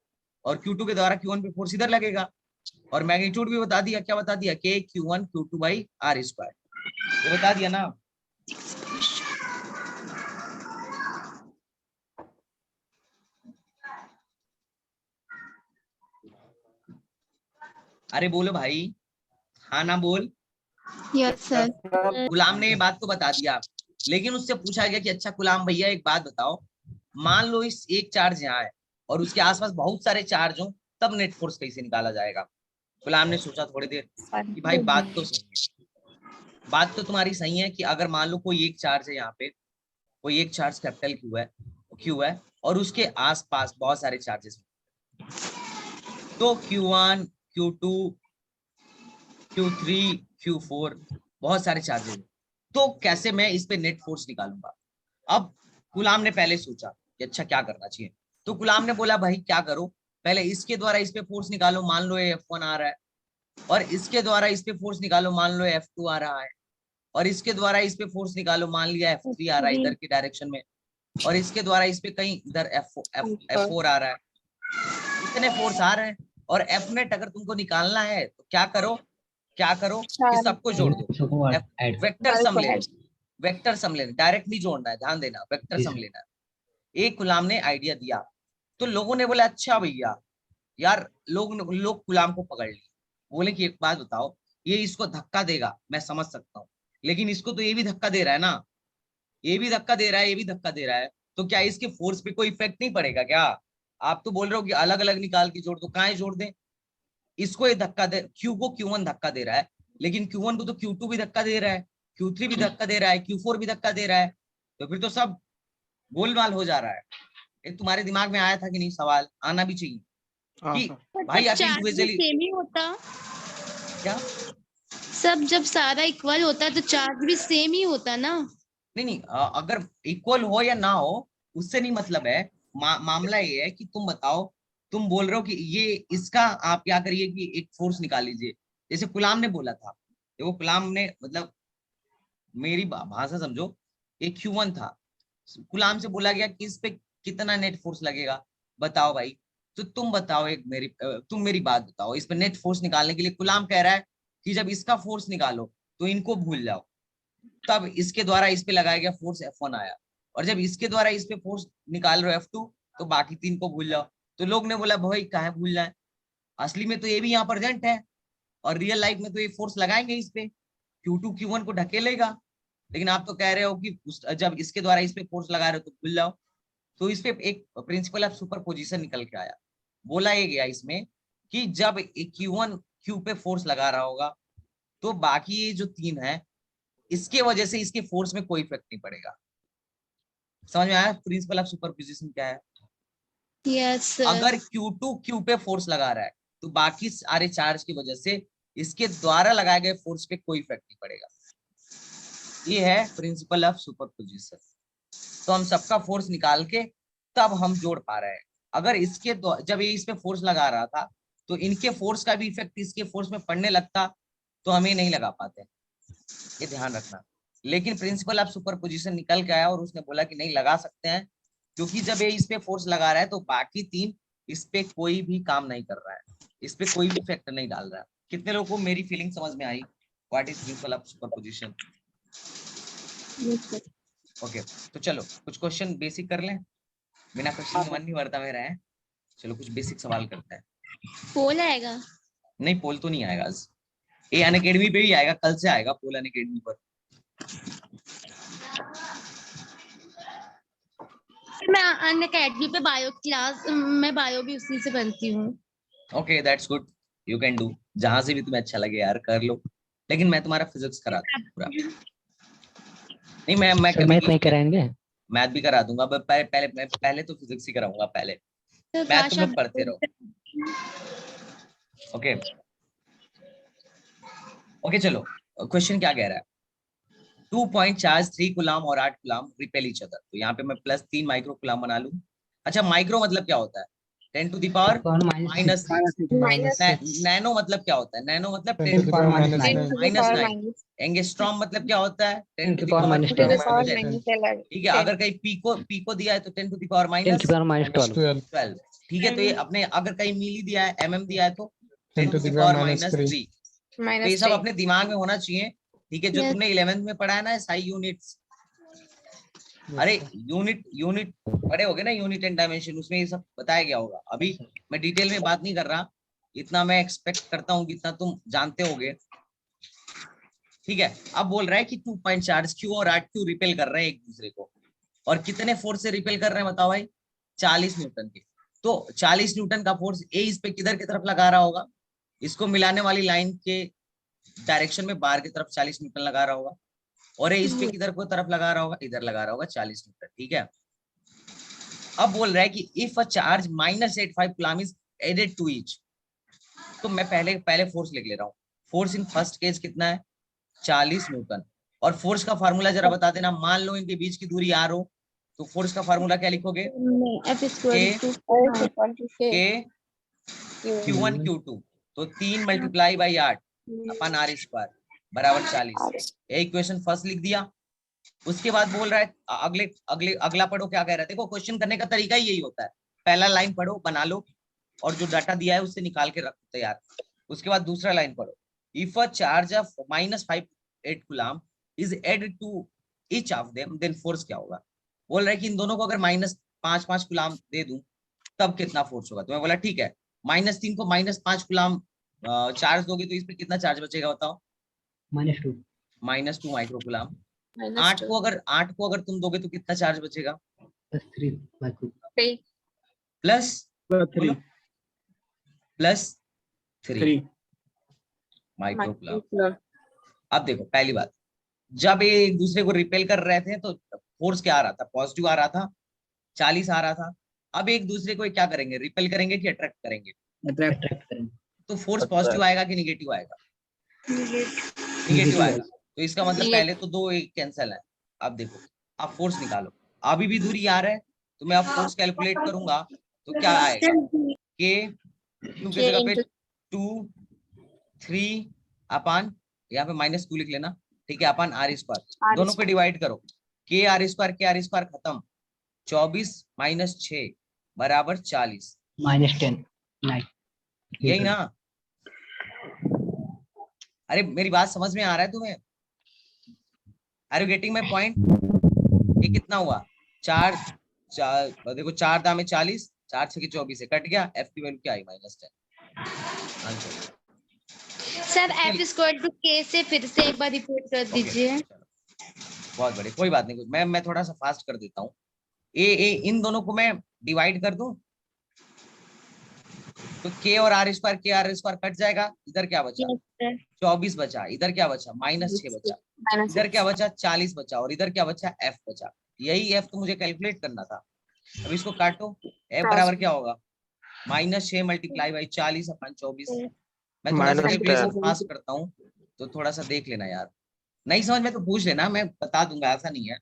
और Q2 के द्वारा Q1 पे फोर्स इधर लगेगा, और मैग्नीट्यूड भी बता दिया, क्या बता दिया, K Q1 Q2 by R square, ये बता दिया ना। अरे बोलो भाई, हाँ ना बोल। Yes, sir. गुलाम ने ये बात तो बता दिया, लेकिन उससे पूछा गया कि अच्छा गुलाम भैया एक बात बताओ, मान लो इस एक चार्ज यहाँ है और उसके आसपास बहुत सारे चार्ज हो, तब नेट फोर्स कैसे निकाला जाएगा। गुलाम ने सोचा थोड़ी देर कि भाई बात तो सही है, बात तो तुम्हारी सही है कि अगर मान लो कोई एक चार्ज है यहाँ पे, कोई एक चार्ज कैपिटल Q है और उसके आसपास बहुत सारे चार्जेस, तो Q1 Q2 Q3 Q4 बहुत सारे चार्जेस, तो कैसे मैं इस पे नेट फोर्स निकालूंगा। अब गुलाम ने पहले सोचा कि अच्छा क्या करना चाहिए, तो गुलाम ने बोला भाई क्या करो, पहले इसके द्वारा इस पे फोर्स निकालो, मान लो ये F1 आ रहा है, और इसके द्वारा इस पे फोर्स निकालो, मान लो F2 आ रहा है, और इसके द्वारा इस पे फोर्स निकालो, मान लिया F3 आ रहा है इधर की डायरेक्शन में, और इसके द्वारा इस पे कहीं इधर F4 आ रहा है। इतने फोर्स आ रहे हैं, और F नेट अगर तुमको निकालना है तो क्या करो कि सबको जोड़ दो, वेक्टर सम लेना, वेक्टर सम लेना, डायरेक्ट नहीं जोड़ना है, ध्यान देना, वेक्टर सम लेना है। एक गुलाम ने आइडिया दिया, तो लोगों ने बोला अच्छा भैया, यार लोग गुलाम को पकड़ लिए, बोले कि एक बात बताओ, ये इसको धक्का देगा मैं समझ सकता हूँ, लेकिन इसको तो ये भी धक्का दे रहा है ना, ये भी धक्का दे रहा है, ये भी धक्का दे रहा है, तो क्या इसके फोर्स पे कोई इफेक्ट नहीं पड़ेगा क्या। आप तो बोल रहे हो कि अलग अलग निकाल के जोड़ दो, कहाँ जोड़ दें, इसको ये धक्का दे, Q को Q1 धक्का दे रहा है, लेकिन Q1 को तो Q2 भी धक्का दे रहा है, Q3 भी धक्का दे रहा है, Q4 भी धक्का दे रहा है, तो फिर तो सब गोलमाल हो जा रहा है। एक तुम्हारे दिमाग में आया था कि नहीं, सवाल आना भी चाहिए कि भाई आप इंडिविजुअली सेम ही होता, क्या, सब जब सारा इक्वल होता तो चार्ज भी सेम ही होता ना। नहीं अगर इक्वल हो या ना हो उससे नहीं मतलब है, मामला ये है कि तुम बताओ, तुम बोल रहे हो कि ये इसका आप क्या करिए कि एक फोर्स निकाल लीजिए, जैसे गुलाम ने बोला था, देखो गुलाम ने मतलब मेरी भाषा समझो, एक Q1 था, गुलाम से बोला गया कि इस पे कितना नेट फोर्स लगेगा, बताओ भाई, तो तुम बताओ, तुम मेरी बात बताओ, इस पे नेट फोर्स निकालने के लिए गुलाम कह रहा है कि जब इसका फोर्स निकालो तो इनको भूल जाओ, तब इसके द्वारा इस पे लगाया गया फोर्स F1 आया, और जब इसके द्वारा इस पे फोर्स निकाल रहे हो F2, तो बाकी तीन को भूल जाओ। तो लोग ने बोला भाई काहे भूल जाए, असली में तो ये भी यहाँ प्रेजेंट है, और रियल लाइफ में तो ये फोर्स लगाएंगे इस पे, Q2 Q1 को ढकेलेगा, लेकिन आप तो कह रहे हो कि जब इसके द्वारा इस पे फोर्स लगा रहे हो तो भूल जाओ। तो इस पे एक प्रिंसिपल ऑफ सुपरपोजिशन निकल के आया, बोला ये गया इसमें कि जब Q1 Q पे फोर्स लगा रहा होगा, तो बाकी ये जो तीन है इसके वजह से इसके फोर्स में कोई इफेक्ट नहीं पड़ेगा। समझ में आया प्रिंसिपल ऑफ सुपरपोजिशन क्या है। Yes sir. अगर Q2 Q पे फोर्स लगा रहा है तो बाकी सारे चार्ज की वजह से इसके द्वारा लगाए गए फोर्स पे कोई इफेक्ट नहीं पड़ेगा। ये है प्रिंसिपल ऑफ सुपरपोजिशन। तो हम सबका फोर्स निकाल के तब हम जोड़ पा रहे हैं। अगर इसके जब ये इस पे फोर्स लगा रहा था तो इनके फोर्स का भी इफेक्ट इसके फोर्स में पड़ने लगता, तो हमें नहीं लगा पाते, ये ध्यान रखना। लेकिन प्रिंसिपल ऑफ सुपरपोजिशन निकल के आया और उसने बोला कि नहीं लगा सकते हैं, क्योंकि जब ये इस पे फोर्स लगा रहा है तो बाकी तीन इस पे कोई भी काम नहीं कर रहा है, इस पे कोई भी इफेक्ट नहीं डाल रहा है। कितने लोगों को मेरी फीलिंग समझ में आई, what is principle of superposition. Okay, तो चलो कुछ क्वेश्चन बेसिक कर लें, बिना क्वेश्चन के मन नहीं भरता मेरा है। चलो कुछ बेसिक सवाल करते हैं। पोल आएगा? नहीं पोल तो नहीं आएगा आज, ये अनअकैडमी पे ही आएगा, कल से आएगा पोल अनअकैडमी पर। मैं अनअकैडमी पे बायो क्लास, मैं बायो भी उसी से बनती हूँ। Okay that's good, you can do, जहां से भी तुम्हें अच्छा लगे यार कर लो, लेकिन मैं तुम्हारा फिजिक्स करा दूंगा पूरा। नहीं मैं सर कभी मैथ नहीं कराएंगे? मैथ भी करा दूंगा, बट पहले तो फिजिक्स ही कराऊंगा पहले, तो मैथ भाषा तुम लोग पढ़ते रहो। ओके ओके चलो, क्वेश्चन क्या कह रहा है? 2 पॉइंट चार्ज 3 कूलम और 8 कूलम रिपेल ईच अदर। तो यहाँ पे मैं +3 माइक्रो कूलम बना लूं। अच्छा माइक्रो मतलब क्या होता है? 10 टू द पावर -6। नैनो मतलब क्या होता है? नैनो मतलब 10 to the power -10 to the power -9। Angstrom मतलब क्या होता है? 10 to the power 10 to the power -10। ठीक है, अगर कहीं पीको दिया है तो 10 टू द पावर -12। ठीक है, तो ये अपने अगर कहीं मिली दिया है, दिया है तो 10 टू द पावर -3। तो ये सब -3 अपने दिमाग में होना चाहिए। ठीक है, जो Yes. तुमने 11th में पढ़ा है ना SI यूनिट्स, अरे यूनिट पढ़े होगे ना, यूनिट एंड डायमेंशन, उसमें ये सब बताया गया होगा। अभी मैं डिटेल में बात नहीं कर रहा, इतना मैं एक्सपेक्ट करता हूँ कि इतना तुम जानते होगे। ठीक है, अब बोल रहा है कि 2 पॉइंट चार्ज Q और 8 Q रिपेल कर रहे हैं एक दूसरे को, और कितने फोर्स से रिपेल कर रहे हैं बताओ भाई? 40 न्यूटन के। तो 40 न्यूटन का फोर्स ए इस पे किधर की तरफ लगा रहा होगा? इसको मिलाने वाली लाइन के डायरेक्शन में बाहर की तरफ 40 न्यूटन लगा रहा होगा, और ये इस पे किधर को तरफ लगा रहा होगा? इधर लगा रहा होगा 40 न्यूटन। ठीक है, अब बोल रहा है कि if a charge -85 coulomb is added to each. तो मैं पहले फोर्स लिख ले रहा हूँ। फोर्स इन फर्स्ट केस कितना है? 40 न्यूटन। और फोर्स का फार्मूला जरा बता देना। मान लो इनके बीच की दूरी r हो, तो फोर्स का फार्मूला क्या लिखोगे? F square K K Q1 Q2, तो 3 मल्टीप्लाई बाई 8 अपन r² बराबर 40। इक्वेशन फर्स्ट लिख दिया। उसके बाद बोल रहा है अगला पढ़ो क्या कह रहा है। देखो क्वेश्चन करने का तरीका ही यही होता है, पहला लाइन पढ़ो, बना लो, और जो डाटा दिया है उससे निकाल के रखो तैयार। उसके बाद दूसरा लाइन पढ़ो, if a charge of -58 coulomb is added to each of them then force क्या होगा? बोल रहा है कि इन दोनों को अगर -5 कूलम दे दूं तब कितना फोर्स होगा? तो मैं बोला ठीक है, -3 को -5 कूलम चार्ज दोगे तो इस पे कितना चार्ज बचेगा बताओ? -2 माइक्रो कूलम। 8 को अगर तुम दोगे तो कितना चार्ज बचेगा? +3 माइक्रो कूलम। अब देखो पहली बात, जब ये एक दूसरे को रिपेल कर रहे थे तो फोर्स क्या आ रहा था? पॉजिटिव आ रहा था, 40 आ रहा था। अब एक दूसरे को क्या करेंगे? रिपेल करेंगे कि अट्रैक्ट करेंगे? तो फोर्स पॉजिटिव आएगा कि निगेटिव आएगा? निगेटिव आएगा। तो इसका मतलब पहले तो 2 एक कैंसिल है। अब देखो, अब फोर्स निकालो। अभी भी दूरी आ रहा है, तो मैं अब फोर्स कैलकुलेट करूंगा तो क्या आएगा? K Q की जगह पे 2 3 अपन यहाँ पे -2 लिख लेना। ठीक है, अपन r², दोनों को डिवाइड करो। k r² खत्म, 24 - 6 बराबर 40, -10 यही ना? अरे मेरी बात समझ में आ रहा है तुम्हें? Are you getting my point? ये कितना हुआ? 4 देखो 4 दामे 40, 4 6 24 से कट गया, f की वैल्यू क्या आई? -10 answer. Sir F square to K से फिर से एक बार रिपीट कर दीजिए। बहुत बढ़िया, कोई बात नहीं, मैं थोड़ा सा फास्ट कर देता हूँ। इन दोनों को मैं डिवाइड कर दूं तो K और r² कट जाएगा। इधर क्या बचा? 24 बचा। इधर क्या बचा? -6 बचा। इधर क्या बचा? 40 बचा। और इधर क्या बचा? f बचा। यही f तो मुझे कैलकुलेट करना था। अब इसको काटो, f बराबर क्या होगा? -6 मल्टीप्लाई बाई 40 अपन 24। मैं थोड़ा सा कैलकुलेशन फास्ट करता हूँ, तो थोड़ा सा देख लेना यार। नहीं समझ में तो पूछ लेना, मैं बता दूंगा, ऐसा नहीं है।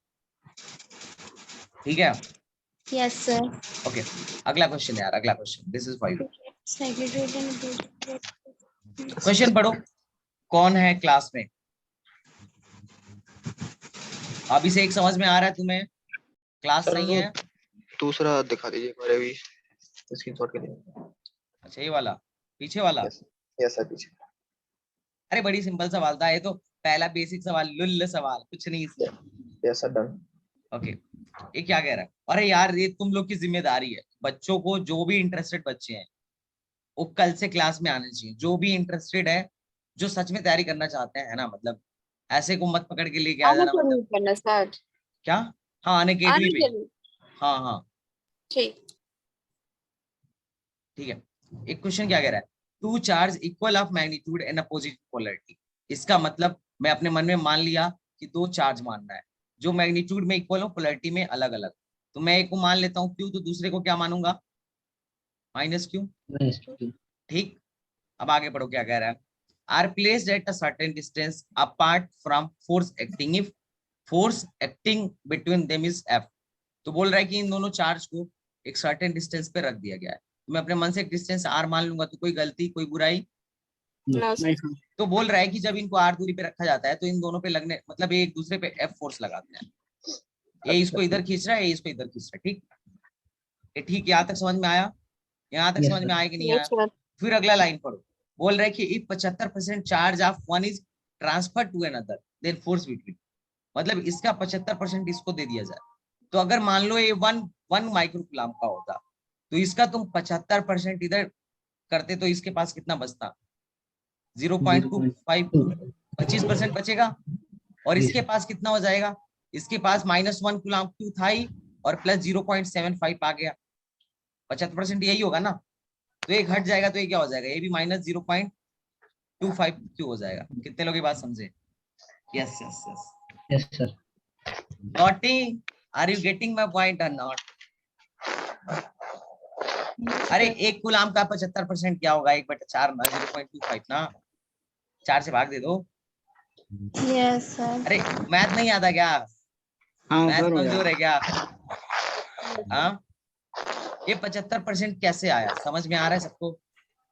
ठीक है, यस सर। ओके, अगला क्वेश्चन यार, अगला question, this is for you. Question पढ़ो, कौन है क्लास में? अभी से एक समझ में आ रहा है तुम्हें? क्लास सही है? दूसरा दिखा दीजिए हमारे भी स्क्रीनशॉट के लिए। अच्छा ये वाला, पीछे वाला? यस सर, पीछे। अरे बड़ी सिंपल सवाल था ये तो, पहला बेसिक सवाल, लुल्ल सवाल, कुछ नहीं इसमें। Yes sir, done. ओके, ये क्या कह रहा है? अरे यार ये तुम लोग की जिम्मेदारी है, बच्चों को, जो भी इंटरेस्टेड बच्चे हैं वो कल से क्लास में आने चाहिए। जो भी इंटरेस्टेड है, जो सच में तैयारी करना चाहते हैं, है ना, मतलब ऐसे को मत पकड़ के लेके आ जाना। मतलब सर क्या? हाँ, अनअकैडमी पे। हाँ हाँ ठीक ठीक है। एक क्वेश्चन क्या कह रहा है? Two charge equal of magnitude and opposite polarity. इसका मतलब मैं अपने मन में मान लिया कि दो चार्ज मानना है जो मैग्नीट्यूड में इक्वल हो, पोलैरिटी में अलग अलग। तो मैं एक को मान लेता हूँ क्यू, तो दूसरे को क्या मानूंगा? Minus Q. ठीक, अब आगे पढ़ो क्या कह रहा है। Are placed at a certain distance apart from force acting if force acting between them is F. तो बोल रहा है कि इन दोनों चार्ज को एक सर्टेन डिस्टेंस पे रख दिया गया है। तो मैं अपने मन से एक डिस्टेंस आर मान लूंगा, तो कोई गलती कोई बुराई No, नहीं सर। तो बोल रहा है कि जब इनको आर दूरी पे रखा जाता है तो इन दोनों पे लगने मतलब ये एक दूसरे पे एफ फोर्स लगाते हैं। ये इसको इधर खींच रहा है, ये इसको इधर खींच रहा है। ठीक, ये ठीक, यहाँ तक समझ में आया? यहाँ तक समझ में आया कि नहीं yes, आया? sir. फिर अगला लाइन पढ़ो। बोल रहा है कि if 75% charge of one is transfer to another then force between, मतलब इसका 75% इसको दे दिया जाए। तो अगर मान लो ये वन माइक्रोकूलम का होता तो इसका तुम 75% इधर करते तो इसके पास कितना बचता? 0.25, 25% बचेगा। और इसके पास कितना हो जाएगा? इसके पास -1 कूलम क्यू था ही और प्लस 0.75 आ गया। 75% यही होगा ना, तो एक हट जाएगा तो ये क्या हो जाएगा? ये भी -0.25 क्यू हो जाएगा। कितने लोग ये बात समझे? Yes yes yes yes sir. Naughty, are you getting my point or not? अरे एक कूलम का 75% क्या होगा? 1/4 ना, 0.25 ना, 4 से भाग दे दो। Yes, sir. अरे मैथ नहीं आता क्या? हाँ मैथ सर हो कमजोर गया। है क्या? हाँ, ये 75% कैसे आया? समझ में आ रहा है सबको?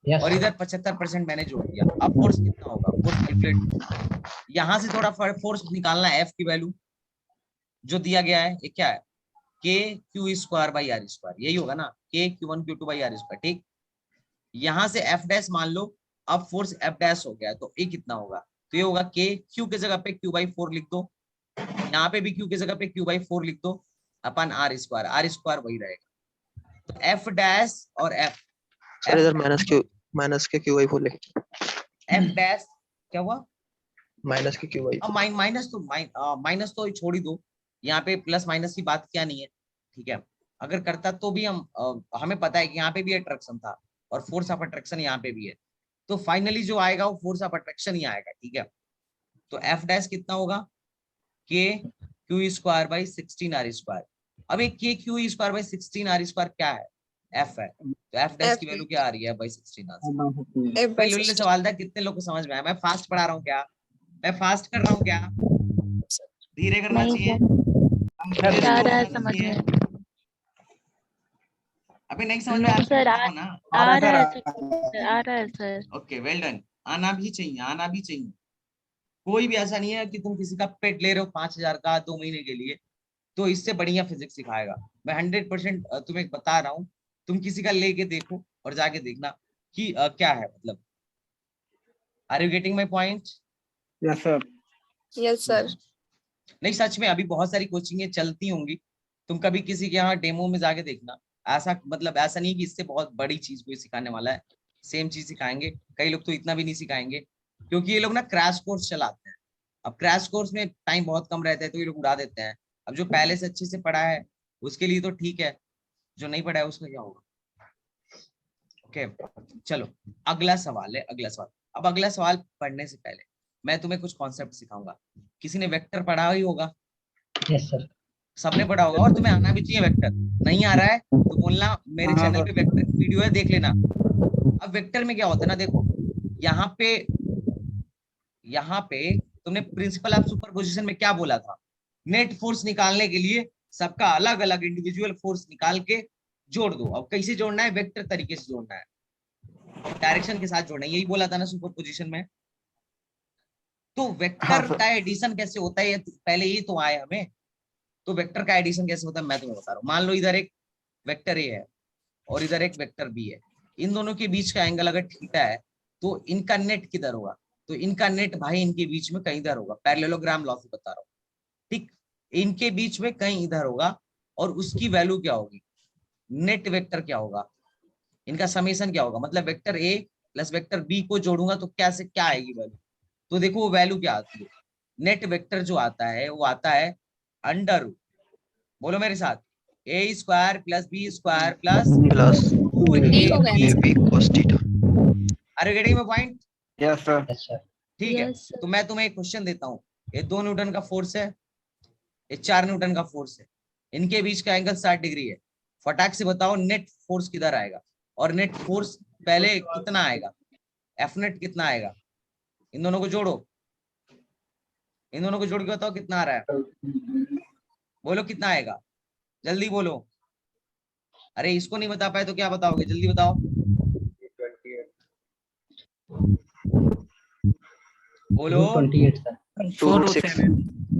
यस और इधर 75% मैंने जोड़ दिया। अब फोर्स कितना होगा? फोर्स कैलकुलेट, यहाँ से थोड़ा फोर्स निकालना है। एफ की वैल्यू जो दिया गया है ये क्या है? K Q square by R square, यही होगा ना, के Q1 Q2 by R square. ठीक, यहाँ से एफ डैश मान लो, अब फोर्स एफ डैश हो गया तो ये कितना होगा? तो ये होगा के क्यू के जगह पे Q/4 लिख दो, यहाँ पे भी क्यू के जगह पे Q/4 लिख दो अपन आर स्क्वायर वही रहेगा। तो एफ डैश और एफ सर इधर माइनस के क्यू वाई बोले, एफ डैश क्या हुआ? माइनस के क्यू वाई। अब माइनस तो छोड़ ही दो, यहाँ पे प्लस माइनस की बात क्या नहीं है। ठीक है, अगर करता तो भी हमें पता है कि यहाँ पे भी अट्रैक्शन था और फोर्स ऑफ अट्रैक्शन यहाँ पे भी है, तो फाइनली जो आएगा वो फोर्स ऑफ अट्रैक्शन ही आएगा। ठीक है, तो एफ डैश कितना होगा? K Q square by 16 R square. अब एक K Q square by 16 R square क्या है? एफ है, तो एफ डैश की वैल्यू क्या आ रही है? By 16 R square. F by पहले 16. सवाल था कितने लोग को समझ में आया? मैं फास्ट पढ़ा रहा हूँ क्या? मैं फास्ट कर रहा हूँ क्या? धीरे करना नहीं चाहिए, सर, धीरे आ धीरे रहा है करना समझ चाहिए। में। अभी नहीं समझ में आ नहीं सर, रहा है ना? आ रहा है सर, आ रहा है सर। Okay, well done. आना भी चाहिए, आना भी चाहिए। कोई भी ऐसा नहीं है कि तुम किसी का पेट ले रहे हो 5,000 का 2 महीने के लिए तो इससे बढ़िया फिजिक्स सिखाएगा। मैं 100% तुम्हें बता रहा हूँ, तुम किसी का लेके देखो और जाके देखना कि क्या है मतलब। Are you getting my point? Yes sir. Yes, sir. नहीं सच में अभी बहुत सारी कोचिंगें चलती होंगी, तुम कभी किसी के यहाँ डेमो में जाके देखना। ऐसा मतलब ऐसा नहीं कि इससे बहुत बड़ी चीज कोई सिखाने वाला है, सेम चीज सिखाएंगे। कई लोग तो इतना भी नहीं सिखाएंगे क्योंकि ये लोग ना क्रैश कोर्स चलाते हैं। अब क्रैश कोर्स में टाइम बहुत कम रहता है तो ये लोग उड़ा देते हैं। अब जो पहले से अच्छे से पढ़ा है उसके लिए तो ठीक है, जो नहीं पढ़ा है उसका क्या होगा? ओके चलो अगला सवाल है, अगला सवाल। अब अगला सवाल पढ़ने से पहले मैं तुम्हें कुछ कॉन्सेप्ट सिखाऊंगा। किसी ने वेक्टर पढ़ा ही होगा, यस सर। सबने पढ़ा होगा, और तुम्हें आना भी चाहिए वेक्टर। नहीं आ रहा है तो बोलना मेरे हाँ, चैनल पे वेक्टर की वीडियो है, देख लेना। अब वेक्टर में क्या होता है ना, देखो यहाँ पे तुमने प्रिंसिपल ऑफ सुपरपोजिशन में क्या बोला था? नेट फोर्स निकालने के लिए सबका अलग अलग इंडिविजुअल फोर्स निकाल के जोड़ दो। अब कैसे जोड़ना है? वेक्टर तरीके से जोड़ना है, डायरेक्शन के साथ जोड़ना है, यही बोला था ना सुपरपोजिशन में। तो वेक्टर का एडिशन कैसे होता है ये पहले ही तो आए हमें। तो वेक्टर का एडिशन कैसे होता है मैं तुम्हें बता रहा हूँ। मान लो इधर एक वेक्टर ए है और इधर एक वेक्टर बी है, इन दोनों के बीच का एंगल अगर थीटा है तो इनका नेट किधर होगा? तो इनका नेट भाई इनके बीच में कहीं इधर होगा, पैरेललोग्राम लॉ से बता रहा हूँ। ठीक, इनके बीच में कहीं इधर होगा और उसकी वैल्यू क्या होगी? नेट वेक्टर क्या होगा? इनका समेशन क्या होगा? मतलब vector A plus vector B को जोड़ूंगा तो क्या से क्या आएगी वैल्यू? तो देखो वो वैल्यू क्या आती है। नेट वेक्टर जो आता है वो आता है अंडर, बोलो मेरे साथ, A square plus B square plus plus 2ab AB cos theta. Are you getting my point? Yes, sir. Yes, sir. ठीक है, Yes, sir. तो मैं तुम्हें एक क्वेश्चन देता हूँ। ये 2 न्यूटन का फोर्स है, ये 4 न्यूटन का फोर्स है, इनके बीच का एंगल 60 डिग्री है। फटाक से बताओ नेट फोर्स किधर आएगा, और नेट फोर्स पहले कितना आएगा, एफ नेट कितना आएगा? इन दोनों को जोड़ो, इन दोनों को जोड़ के बताओ कितना आ रहा है, बोलो कितना आएगा, जल्दी बोलो। अरे इसको नहीं बता पाए तो क्या बताओगे, जल्दी बताओ। बोलो। 228, sir.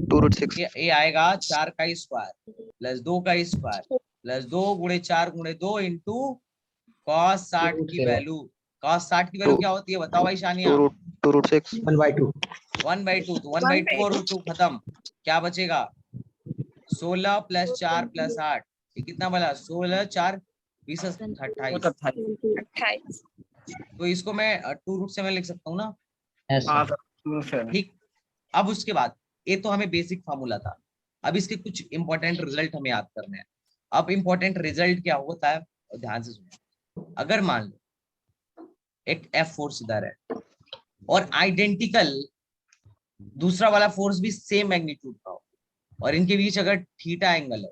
2√6 ये आएगा 4 का स्क्वायर प्लस 2 का स्क्वायर प्लस 2 गुणे 4 गुणे 2 इंटू cos 60 की 2√0. वैल्यू। cos 60 की वैल्यू क्या होती है बताओ भाई शानिया? 2√6 1/2. 1/2, तो 1/2 और √2 खत्म, क्या बचेगा? 16 प्लस 4 प्लस 8, ये कितना बना? 16 4 20 28। 28 तो इसको मैं 2√7 लिख सकता हूँ ना? Yes, हाँ sir. सर 2/7. ठीक, अब उसके बाद ये तो हमें बेसिक फार्मूला था, अब इसके कुछ इंपॉर्टेंट रिजल्ट हमें याद करने हैं। अब इंपॉर्टेंट रिजल्ट क्या होता है, और ध्यान से सुनो। अगर मान लो एक एफ फोर्स इधर है और आइडेंटिकल दूसरा वाला फोर्स भी सेम मैग्नीट्यूड का हो, और इनके बीच अगर थीटा एंगल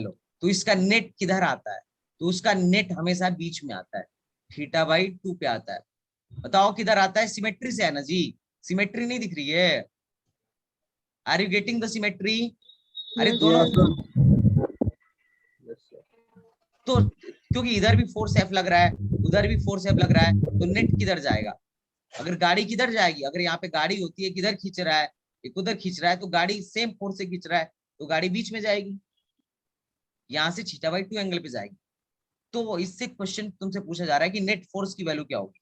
हो, तो इसका नेट किधर आता है? तो उसका नेट हमेशा बीच में आता है, θ/2 पे आता है। बताओ किधर आता है? सिमेट्री से है ना जी, सिमेट्री नहीं दिख रही है? Are you getting the symmetry? अरे Yes, दोनों, Yes, sir. तो क्योंकि इधर भी फोर्स एफ लग रहा है, उधर भी फोर्स एफ लग रहा है, तो नेट किधर जाएगा? अगर गाड़ी किधर जाएगी, अगर यहाँ पे गाड़ी होती है, किधर खींच रहा है, एक उधर खींच रहा है, तो गाड़ी सेम फोर्स से खींच रहा है, तो गाड़ी बीच में जाएगी, यहाँ से θ/2 एंगल पे जाएगी। तो इससे क्वेश्चन तुमसे पूछा जा रहा है कि नेट फोर्स की वैल्यू क्या होगी?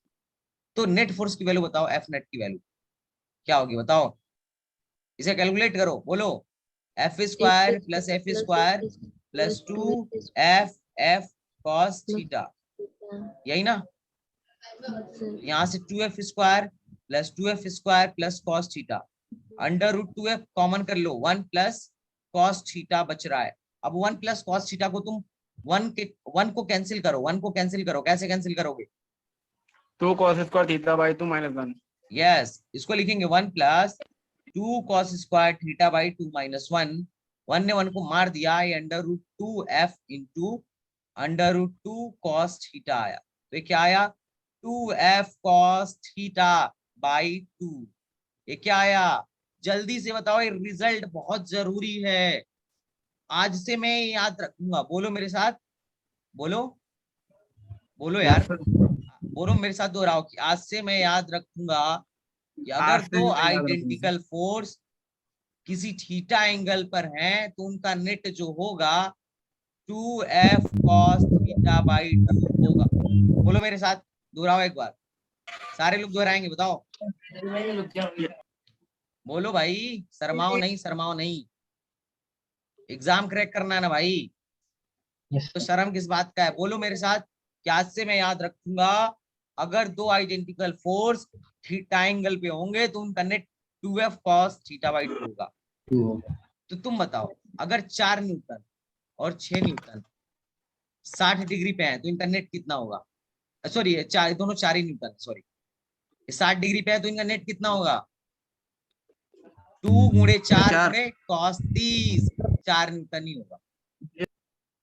तो नेट फोर्स की वैल्यू बताओ, एफ नेट की वैल्यू क्या होगी बताओ, इसे कैलकुलेट करो, बोलो। F square plus F square plus 2 F cos theta, यही ना? यहाँ से 2f square plus 2f square plus cos theta, √2f common कर लो, 1 प्लस कॉस थीटा बच रहा है। अब 1 प्लस कॉस थीटा को तुम 1 को कैंसिल करो, 1 को कैंसिल करो, कैसे कैंसिल करोगे? 2 cos square θ/2 - 1. यस, इसको लिखेंगे 1 प्लस 2 cos स्क्वायर θ/2 -1, 1 ने 1 को मार दिया, ये √2f इंटू √2 cos थीटा आया। तो ये क्या आया? 2f cos θ/2। ये क्या आया? जल्दी से बताओ, ये रिजल्ट बहुत जरूरी है, आज से मैं याद रखूंगा। बोलो मेरे साथ, बोलो बोलो यार, बोलो मेरे साथ, दोहराओ कि आज से मैं याद रखूंगा कि अगर आज से दो मैं याद आइडेंटिकल फोर्स किसी थीटा एंगल पर हैं, तो उनका नेट जो होगा 2f cos θ/2 होगा। बोलो मेरे साथ, दोहराओ एक बार, सारे लोग दोहराएंगे, बताओ, बोलो भाई, शर्माओ नहीं, एग्जाम क्रैक करना है ना भाई, Yes, तो sir. शर्म किस बात का है? बोलो मेरे साथ कि आज से मैं याद रखूंगा, अगर दो आइडेंटिकल फोर्स थीटा एंगल पे होंगे तो उनका नेट 2f cos θ/2 होगा। 2 होगा. तो तुम बताओ, अगर 4 न्यूटन और 6 न्यूटन 60 डिग्री पे है, तो इनका नेट कितना होगा? सॉरी, दोनों 4 ही न्यूटन, सॉरी, 60 डिग्री पे है, तो इनका नेट कितना होगा? 2 गुणे 4 गुणे cos 30, 4 न्यूटन ही होगा।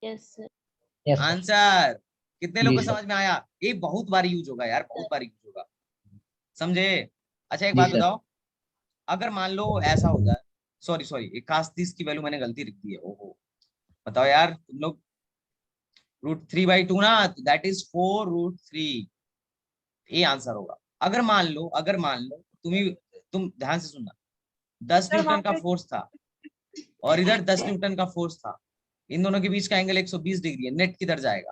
yes, sir. Yes, sir. Answer कितने लोगों को जी, सर. समझ में आया? ये बहुत बार यूज होगा यार, बहुत बार यूज होगा, समझे? अच्छा एक जी, बात सर. बताओ, अगर मान लो ऐसा हो जाए, सॉरी एक cos 30 की वैल्यू मैंने गलती लिख दी है, ओहो, बताओ यार तुम लोग, √3/2 ना, तो दैट इज 4√3, ये आंसर होगा। अगर मान लो तुम ध्यान से सुनना, 10 न्यूटन का फोर्स था और इधर 10 न्यूटन का फोर्स था, इन दोनों के बीच का एंगल 120 डिग्री है, नेट किधर जाएगा?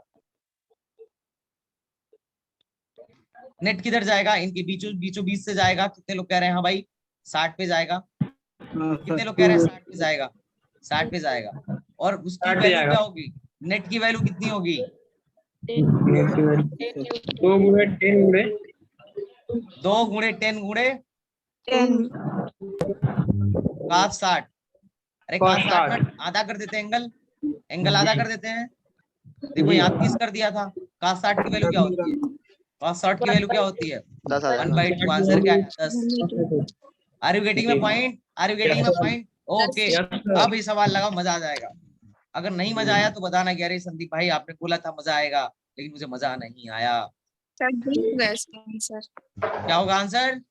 नेट किधर जाएगा? इनके बीचों बीच से जाएगा। कितने लोग कह रहे हैं हाँ भाई 60 पे जाएगा? कितने लोग कह रहे हैं 60 पे जाएगा? 60 पे जाएगा। और उसकी वैल्यू क्या होगी? नेट की वैल्यू कितनी होगी? 2 गुणे 10 गुणे 10 cos 60। अरे cos 60 में आधा कर देते हैं, एंगल आधा कर देते हैं। देखो यहाँ 30 कर दिया था, cos 60 की वैल्यू क्या होती है? cos शॉर्ट की वैल्यू क्या होती है 10,000 1/2 आंसर क्या है 10 are you getting my point are you getting my point okay अब ये सवाल लगाओ मजा आ जाएगा अगर नहीं मजा आया तो बताना कि अरे संदीप भाई आपने बोला था मजा आएगा लेकिन मुझे मजा नहीं आया सर डी होगा इसका आंसर क्या होगा आंसर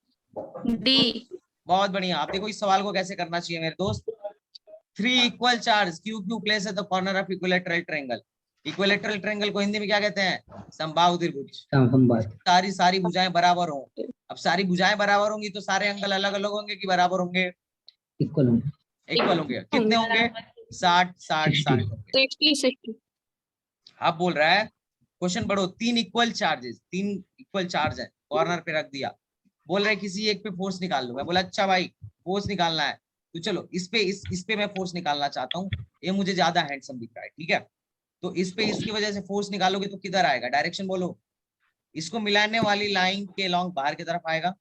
डी बहुत बढ़िया आप देखो इस सवाल को कैसे करना चाहिए मेरे दोस्त 3 equal charge Q Q place at the corner of equilateral triangle equilateral triangle को हिंदी में क्या कहते हैं समबाहु त्रिभुज सारी भुजाएं बराबर हो अब सारी भुजाएं बराबर होंगी तो सारे एंगल अलग अलग होंगे कि बराबर होंगे इक्वल होंगे इक्वल होंगे कितने होंगे 60 होंगे 60 आप बोल रहा है क्वेश्चन पढ़ो 3 इक्वल चार्ज है कॉर्नर पे रख दिया बोल रहे किसी एक पे फोर्स निकाल लो मैं बोला अच्छा भाई फोर्स निकालना है तो चलो इस पे मैं फोर्स निकालना चाहता हूँ ये मुझे ज्यादा हैंडसम दिख रहा है ठीक है तो इस पे इसकी वजह से फोर्स निकालोगे तो किधर आएगा डायरेक्शन बोलो इसको मिलाने वाली लाइन के लॉन्ग बाहर की तरफ आएगा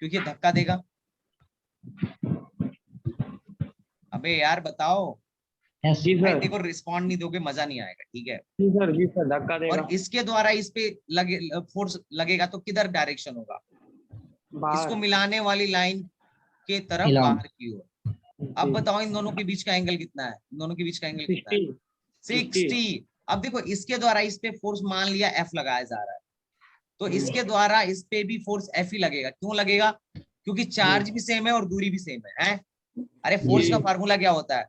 क्योंकि धक्का देगा अबे यार बताओ जी भाई सर देखो रिस्पॉन्ड नहीं दोगे मजा नहीं आएगा ठीक है जी सर धक्का देगा और इसके द्वारा इस पे लगे फोर्स लगेगा तो किधर डायरेक्शन होगा इसको मिलाने वाली लाइन के तरफ Along. बाहर की ओर अब बताओ इन दोनों के बीच का एंगल कितना है इन दोनों के बीच का एंगल कितना है 60 अब देखो इसके द्वारा इस पे फोर्स मान लिया एफ लगाया जा रहा है तो इसके द्वारा इस पे भी फोर्स एफ ही लगेगा क्यों लगेगा क्योंकि चार्ज भी सेम है और दूरी भी सेम है अरे फोर्स का फार्मूला क्या होता है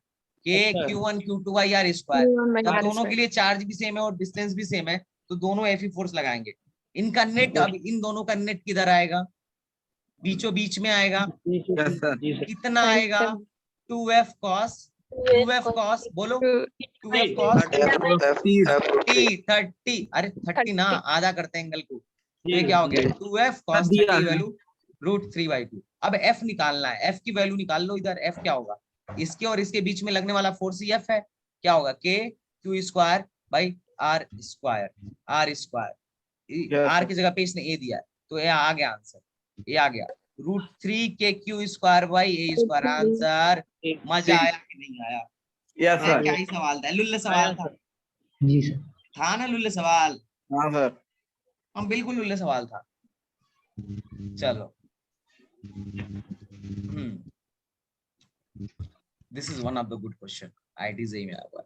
के Q1 Q2 by R square जब दोनों के लिए चार्ज भी सेम है और डिस्टेंस भी सेम है तो दोनों एफ ही फोर्स लगाएंगे इनका नेट अब इन दोनों का नेट किधर आएगा बीचों बीच में आएगा कितना आएगा 2f cos बोलो 2f cos 30 अरे 30 ना आधा करते हैं एंगल को तो ये क्या हो गया 2f cos 30 वैल्यू √3/2 अब f निकालना है f की वैल्यू निकाल लो इधर f क्या होगा इसके और इसके बीच में लगने वाला फोर्स ही f है क्या होगा k q square by r की जगह पे इसने a दिया है तो ये आ गया आंसर ये आ गया √3 के q square by a square answer मजा आया कि नहीं आया यस सर क्या ही सवाल था लुल्ले सवाल था जी सर था ना लुल्ले सवाल हाँ सर हम बिल्कुल लुल्ले सवाल था चलो this is one of the good question IT JEE में आया हुआ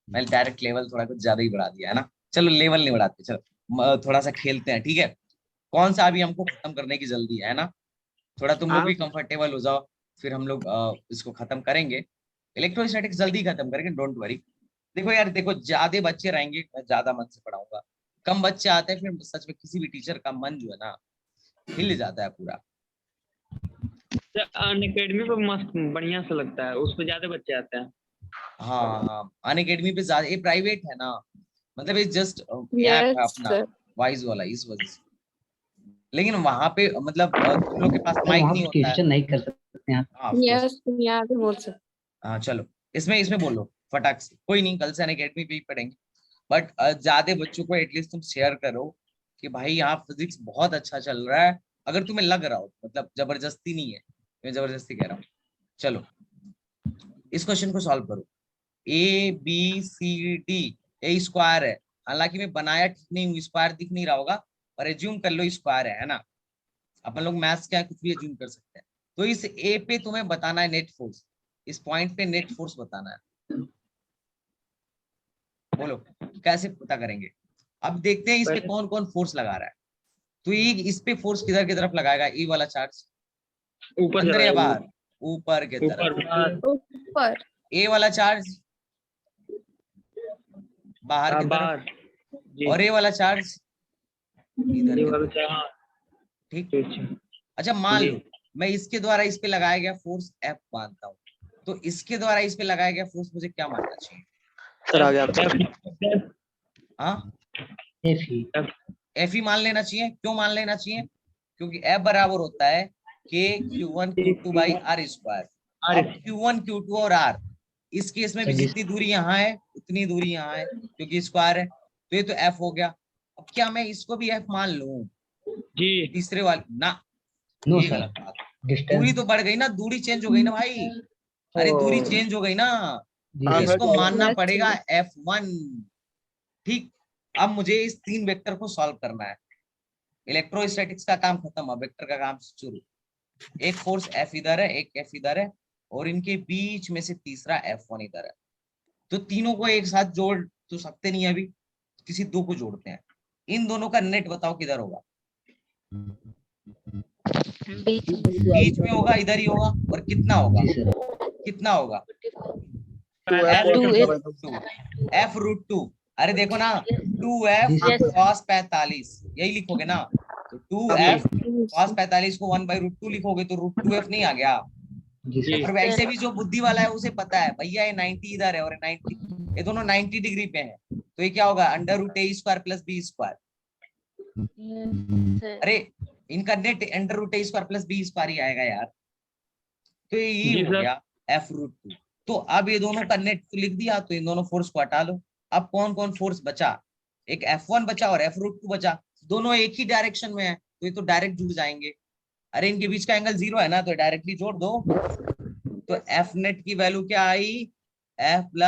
मैंने डायरेक्ट लेवल थोड़ा कुछ ज्यादा ही बढ़ा दिया है ना चलो लेवल नहीं बढ़ाते चलो थोड़ा सा खेलते हैं ठीक है कौन सा अभी हमको खत्म करने की जल्दी है ना थोड़ा तुम लोग भी कंफर्टेबल हो जाओ फिर हम लोग इसको खत्म करेंगे इलेक्ट्रोस्टैटिक्स जल्दी खत्म करेंगे डोंट वरी देखो यार देखो ज्यादा बच्चे रहेंगे मैं ज्यादा मन से पढ़ाऊंगा कम बच्चे आते हैं फिर सच में किसी भी टीचर का मन जो है ना हिल जाता है पूरा अनअकैडमी पे मस्त बढ़िया सा लगता है उस पे ज्यादा बच्चे आते हैं हाँ अनअकैडमी पे ज्यादा ये प्राइवेट है ना मतलब ये जस्ट ऐप है अपना वाइज वाला इस वजह से लेकिन वहां पे मतलब तुम लोग के पास माइक नहीं होता है क्वेश्चन नहीं कर सकते हैं यस यहाँ पे बोल सकते हाँ चलो इसमें बोलो फटाक से कोई नहीं कल से अनअकैडमी पे ही पढ़ेंगे बट ज्यादा बच्चों को एटलीस्ट तुम शेयर करो कि भाई यहाँ फिजिक्स बहुत अच्छा चल रहा है अगर तुम्हें लग रहा हो मतलब जबरदस्ती नहीं है मैं जबरदस्ती कह रहा हूँ चलो इस क्वेश्चन को सॉल्व करो ABCD ए स्क्वायर है हालांकि मैं बनाया ठीक नहीं हूँ स्क्वायर दिख नहीं रहा होगा पर एज्यूम कर लो स्क्वायर है ना अपन लोग मैथ्स क्या कुछ भी एज्यूम कर सकते हैं तो इस ए पे तुम्हें बताना है नेट फोर्स इस पॉइंट पे नेट फोर्स बताना है बोलो कैसे पता करेंगे अब देखते हैं इस पे कौन कौन फोर्स लगा रहा है तो ये इस पे फोर्स किधर की तरफ लगाएगा ए वाला चार्ज ऊपर अंदर या बाहर ऊपर की तरफ ऊपर ए वाला चार्ज बाहर की तरफ और ए वाला चार्ज इधर ठीक अच्छा मान लो मैं इसके द्वारा इस पे लगाया गया फोर्स F मानता हूँ तो इसके द्वारा इस पे लगाया गया फोर्स मुझे क्या मानना चाहिए सर आ गया हाँ एफ ही मान लेना चाहिए क्यों मान लेना चाहिए क्योंकि F बराबर होता है K Q1 Q2 by R square Q1 Q2 और R इस केस में भी जितनी दूरी यहाँ है उतनी दूरी यहाँ है क्योंकि स्क्वायर है तो ये तो F हो गया अब क्या मैं इसको भी F मान लूं जी तीसरे वाले ना नो ये गलत बात दूरी तो बढ़ गई ना दूरी चेंज हो गई ना भाई अरे दूरी चेंज हो गई ना इसको मानना पड़ेगा F1 ठीक अब मुझे इस 3 वेक्टर को सॉल्व करना है इलेक्ट्रोस्टैटिक्स का काम खत्म, अब वेक्टर का काम शुरू। एक फोर्स F इधर है, एक F इधर है, और इनके बीच में से तीसरा F1 इधर है। तो तीनों को एक साथ जोड़ तो सकते नहीं है, अभी किसी दो को जोड़ते हैं। इन दोनों का नेट बताओ किधर होगा? बीच में होगा, इधर ही होगा। और कितना होगा? जी सर। कितना होगा? 2F F√2। अरे देखो ना, 2F जी सर। cos 45 यही लिखोगे ना, तो 2F cos 45 को 1/√2 लिखोगे तो √2F नहीं आ गया? जी सर। और वैसे भी जो बुद्धि वाला है उसे पता है भैया ये 90 इधर है और 90, ये दोनों 90 डिग्री पे हैं, तो ये क्या होगा? √a² + b²। अरे इनका नेट √a² + b² ही आएगा यार। तो ये जी हो सर। गया F√2। तो अब ये दोनों का नेट लिख दिया, तो इन दोनों फोर्स को हटा लो। अब कौन कौन फोर्स बचा? एक F1 बचा और F√2 बचा। दोनों एक ही डायरेक्शन में है, तो ये तो डायरेक्ट जुड़ जाएंगे। अरे इनके बीच का एंगल 0 है ना, तो डायरेक्टली जोड़ दो। तो F नेट की वैल्यू क्या आई? F +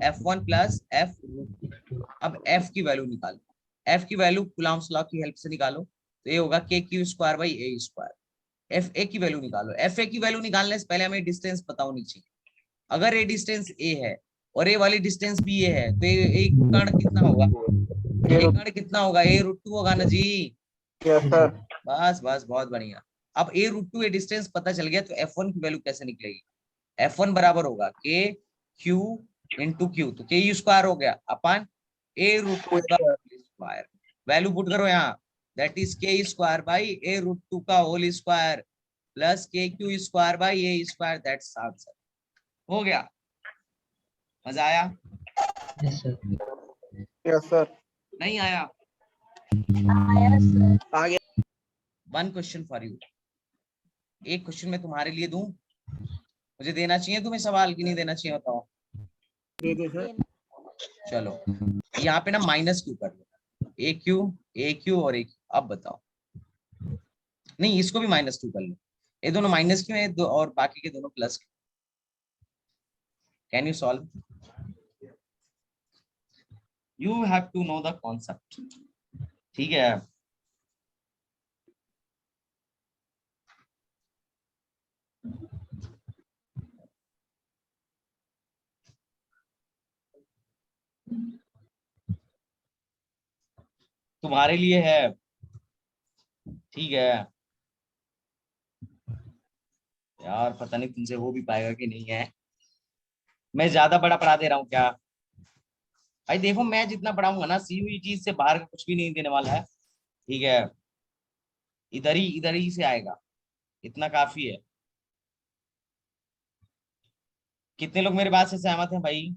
F1 + F√2। अब F की वैल्यू निकालो। F की वैल्यू कूलम्ब्स लॉ की हेल्प से निकालो, तो ये होगा kq² a²। Fa की वैल्यू निकालो। Fa की वैल्यू निकालने से पहले हमें डिस्टेंस पता होनी चाहिए। अगर ये डिस्टेंस a है और ये वाली डिस्टेंस b a है, तो ये कण कितना होगा? ये कण कितना होगा? a√2 होगा ना जी। Yes sir. बस बस, बहुत बढ़िया। अब a√2 ये डिस्टेंस पता चल गया, तो F1 की वैल्यू कैसे निकलेगी? F1 बराबर होगा kq × q, तो ku² हो गया अपन a√2 का स्क्वायर। वैल्यू पुट करो यहाँ, दैट इज k² a√2 का whole square + kq² a², that's answer. हो गया? मजा आया? Yes sir. Yes sir. नहीं आया? आगे। One question for you. एक क्वेश्चन मैं तुम्हारे लिए दूं, मुझे देना चाहिए तुम्हें सवाल कि नहीं देना चाहिए, बताओ। दे दो सर। चलो यहाँ पे ना -q कर लो, AQ और AQ। अब बताओ, नहीं इसको भी -q कर लो, ये दोनों -q है दो, और बाकी के दोनों +q। Can you solve? You have to know the concept, ठीक है? तुम्हारे लिए है, ठीक है यार? पता नहीं तुमसे हो भी पाएगा कि नहीं है। मैं ज्यादा बड़ा पढ़ा दे रहा हूँ क्या? भाई देखो, मैं जितना पढ़ाऊंगा ना, CUET से बाहर का कुछ भी नहीं देने वाला है, ठीक है? इधर ही से आएगा, इतना काफी है। कितने लोग मेरे बात से सहमत हैं भाई?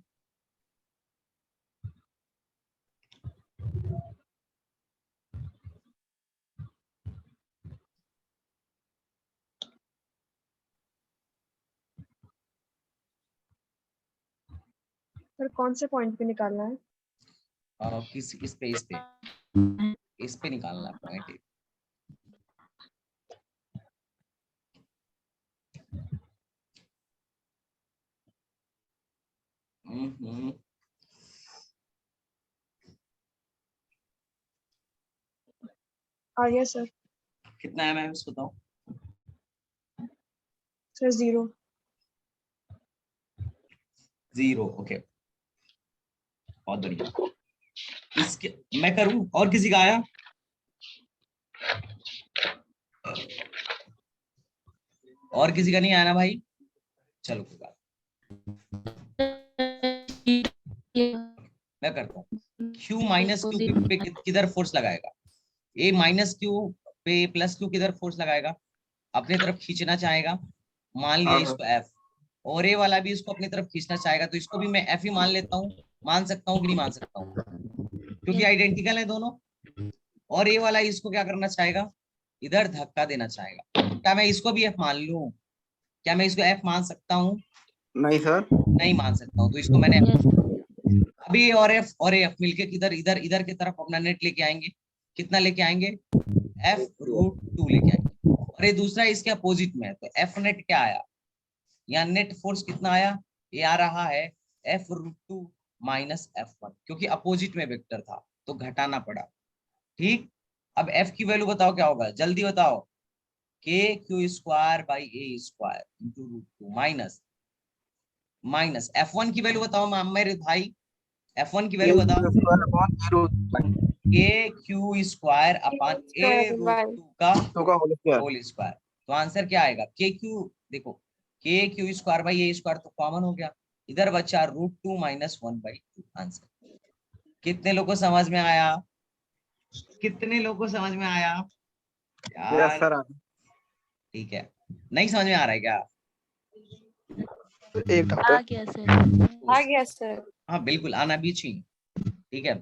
सर कौन से पॉइंट पे निकालना है? इस पे निकालना है पॉइंट। आ गया सर। कितना है मैम, बताओ? सर 0। 0, ओके, बहुत बढ़िया। इसके मैं करूं, और किसी का आया? और किसी का नहीं आया ना भाई? चलो कोई बात, मैं करता हूँ। Q -q पे किधर फोर्स लगाएगा? A -q पे +q किधर फोर्स लगाएगा? अपनी तरफ खींचना चाहेगा, मान लिया इसको F, और A वाला भी इसको अपनी तरफ खींचना चाहेगा, तो इसको भी मैं F ही मान लेता हूँ। मान सकता हूँ कि नहीं मान सकता हूँ? क्योंकि आइडेंटिकल है दोनों। और A वाला इसको क्या करना चाहेगा? इधर धक्का देना चाहेगा। क्या मैं इसको भी F मान लूं? क्या मैं इसको F मान सकता हूँ? नहीं सर। नहीं मान सकता हूँ, तो इसको मैंने अभी और F मिलके किधर इधर की तरफ अपना नेट लेके आएंगे। कितना लेके आएंगे? F√2 लेके आएंगे। और ये दूसरा इसके अपोजिट में है, तो F नेट क्या आया? यहाँ नेट फोर्स कितना आया? ये आ रहा है F√2 - F1, क्योंकि अपोजिट में वेक्टर था तो घटाना पड़ा, ठीक? अब एफ की वैल्यू बताओ क्या होगा, जल्दी बताओ। K Q square by A square into root two minus F1 की वैल्यू बताओ मेरे भाई, F1 की वैल्यू बताओ। के क्यू स्क्वायर अपॉन ए रूट टू का होल स्क्वायर। तो आंसर क्या आएगा, के क्यू, देखो के Q square by A square तो कॉमन हो गया, इधर बचा रूट टू माइनस 1/2 आंसर। कितने लोगों को समझ में आया, कितने लोगों को समझ में आया यार? सर ठीक है, नहीं समझ में आ रहा है क्या? एक आ गया सर। आ गया सर। हाँ बिल्कुल आना भी चाहिए, ठीक है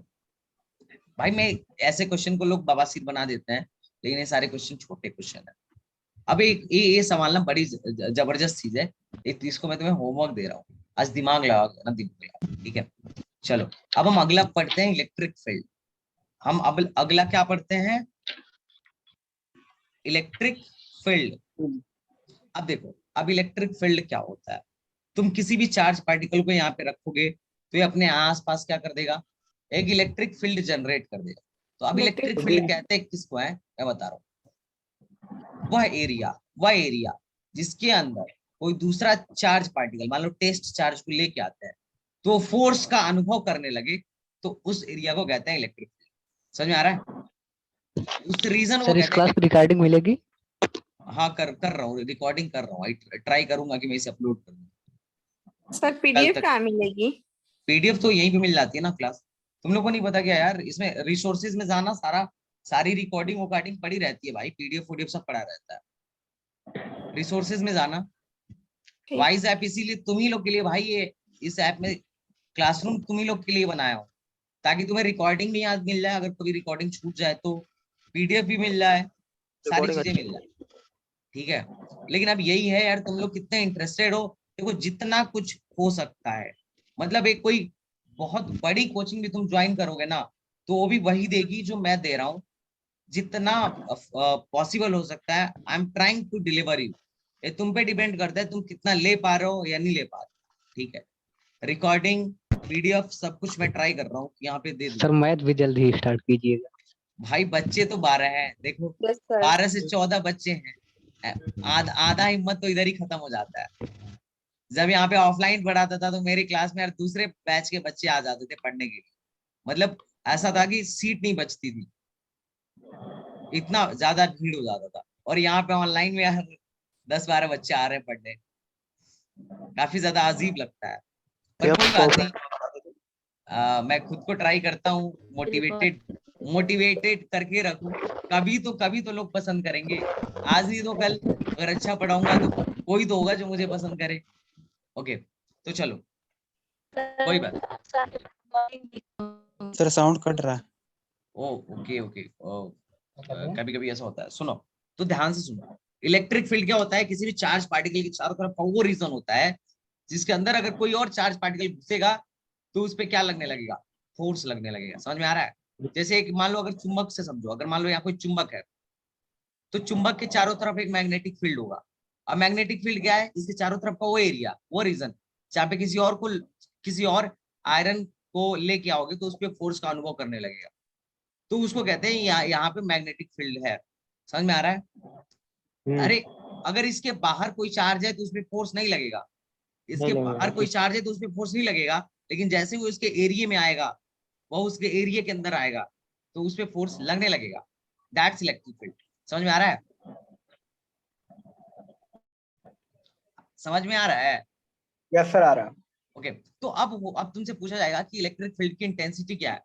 भाई। मैं ऐसे क्वेश्चन को लोग बवासीर बना देते हैं, लेकिन ये सारे क्वेश्चन छोटे क्वेश्चन है। अब एक ये संभालना बड़ी जबरदस्त चीज है, इसको मैं तुम्हें होमवर्क दे रहा हूँ, आज दिमाग लगा ना, दिमाग लगा, ठीक है। चलो अब हम अगला पढ़ते हैं इलेक्ट्रिक फील्ड। हम अब अगला क्या पढ़ते हैं, इलेक्ट्रिक फील्ड। अब देखो, अब इलेक्ट्रिक फील्ड क्या होता है, तुम किसी भी चार्ज पार्टिकल को यहाँ पे रखोगे तो ये अपने आसपास क्या कर देगा, एक इलेक्ट्रिक फील्ड जनरेट कर देगा। तो अब इलेक्ट्रिक फील्ड कहते हैं किसको है, मैं बता रहा हूँ। वह एरिया जिसके अंदर कोई दूसरा चार्ज पार्टिकल, मान लो टेस्ट चार्ज को लेके आता है, तो फोर्स का अनुभव करने लगे, तो उस एरिया को कहते हैं इलेक्ट्रिक फील्ड। समझ में आ रहा है? उस रीजन वो सर इस कहते क्लास हैं। की रिकॉर्डिंग मिलेगी? हाँ कर रहा हूँ, रिकॉर्डिंग कर रहा हूँ, ट्राई करूंगा कि मैं इसे अपलोड कर दूं सर कल पीडीएफ तक। कहाँ मिलेगी? पीडीएफ तो यहीं पे मिल जाती है ना क्लास, तुम लोग को नहीं पता क्या यार, इसमें रिसोर्सेज में जाना, सारी रिकॉर्डिंग वॉर्डिंग पड़ी रहती है भाई, पीडीएफ सब पड़ा रहता है, रिसोर्सेज में जाना। ठीक। वाइज ऐप इसीलिए तुम ही लोग के लिए भाई, ये इस ऐप में क्लासरूम तुम ही लोग के लिए बनाया हो, ताकि तुम्हें रिकॉर्डिंग भी याद मिल जाए, अगर कभी रिकॉर्डिंग छूट जाए तो पीडीएफ भी मिल जाए, सारी रिकॉर्डिंग चीजें अच्छी मिल जाए, ठीक है। लेकिन अब यही है यार, तुम लोग कितने इंटरेस्टेड हो, देखो जितना कुछ हो सकता है, मतलब एक कोई बहुत बड़ी कोचिंग भी तुम ज्वाइन करोगे ना, तो वो भी वही देगी जो मैं दे रहा हूँ, जितना पॉसिबल हो सकता है। I am trying to deliver you, ये तुम पे डिपेंड करता है तुम कितना ले पा रहे हो या नहीं ले पा रहे, ठीक है। रिकॉर्डिंग पीडीएफ सब कुछ मैं ट्राई कर रहा हूँ यहाँ पे दे दूं। सर मैथ भी जल्द ही स्टार्ट कीजिएगा। भाई बच्चे तो 12 हैं, देखो यस सर। 12 से 14 बच्चे हैं, आधा हिम्मत तो इधर ही खत्म हो जाता है। जब यहाँ पे ऑफलाइन पढ़ाता था तो मेरी क्लास में यार दूसरे बैच के बच्चे आ जाते थे पढ़ने के लिए, मतलब ऐसा था कि सीट नहीं बचती थी, इतना ज्यादा भीड़ हो जाता था। और यहाँ पे ऑनलाइन में यार 10-12 बच्चे आ रहे हैं पढ़ने, काफी ज्यादा अजीब लगता है, पर कोई बात नहीं। मैं खुद को ट्राई करता हूँ मोटिवेटेड करके रखूं, कभी तो लोग पसंद करेंगे, आज नहीं तो कल अगर अच्छा पढ़ाऊंगा तो कोई तो होगा जो मुझे पसंद करे। ओके तो चलो, कोई बात। सर साउंड कट रहा है। ओ ओके ओके, कभी कभी ऐसा होता है। सुनो तो ध्यान से सुनो, इलेक्ट्रिक फील्ड क्या होता है, किसी भी चार्ज पार्टिकल के चारों तरफ का वो रीजन होता है जिसके अंदर अगर कोई और चार्ज पार्टिकल घुसेगा तो उस पर क्या लगने लगेगा, फोर्स लगने लगेगा। समझ में आ रहा है? जैसे एक मान लो, अगर चुंबक से समझो, अगर मान लो यहाँ कोई चुंबक है, तो चुंबक के चारों तरफ एक मैग्नेटिक फील्ड होगा। अब मैग्नेटिक फील्ड क्या है, इसके चारों तरफ का वो एरिया, वो रीजन जहाँ पे किसी और आयरन को लेके आओगे तो उस पर फोर्स का अनुभव करने लगेगा, तो उसको कहते हैं यहाँ पे मैग्नेटिक फील्ड है। समझ में आ रहा है? अरे अगर इसके बाहर कोई चार्ज है तो उसमें फोर्स नहीं लगेगा, इसके बाहर कोई चार्ज है तो उसमें फोर्स नहीं लगेगा, लेकिन जैसे वो इसके एरिया में आएगा, वो उसके एरिया के अंदर आएगा, तो उसपे फोर्स लगने लगेगा। That's electric field. समझ में आ रहा है? समझ में आ रहा है? यस सर आ रहा है। ओके तो अब तुमसे पूछा जाएगा कि इलेक्ट्रिक फील्ड की इंटेंसिटी क्या है,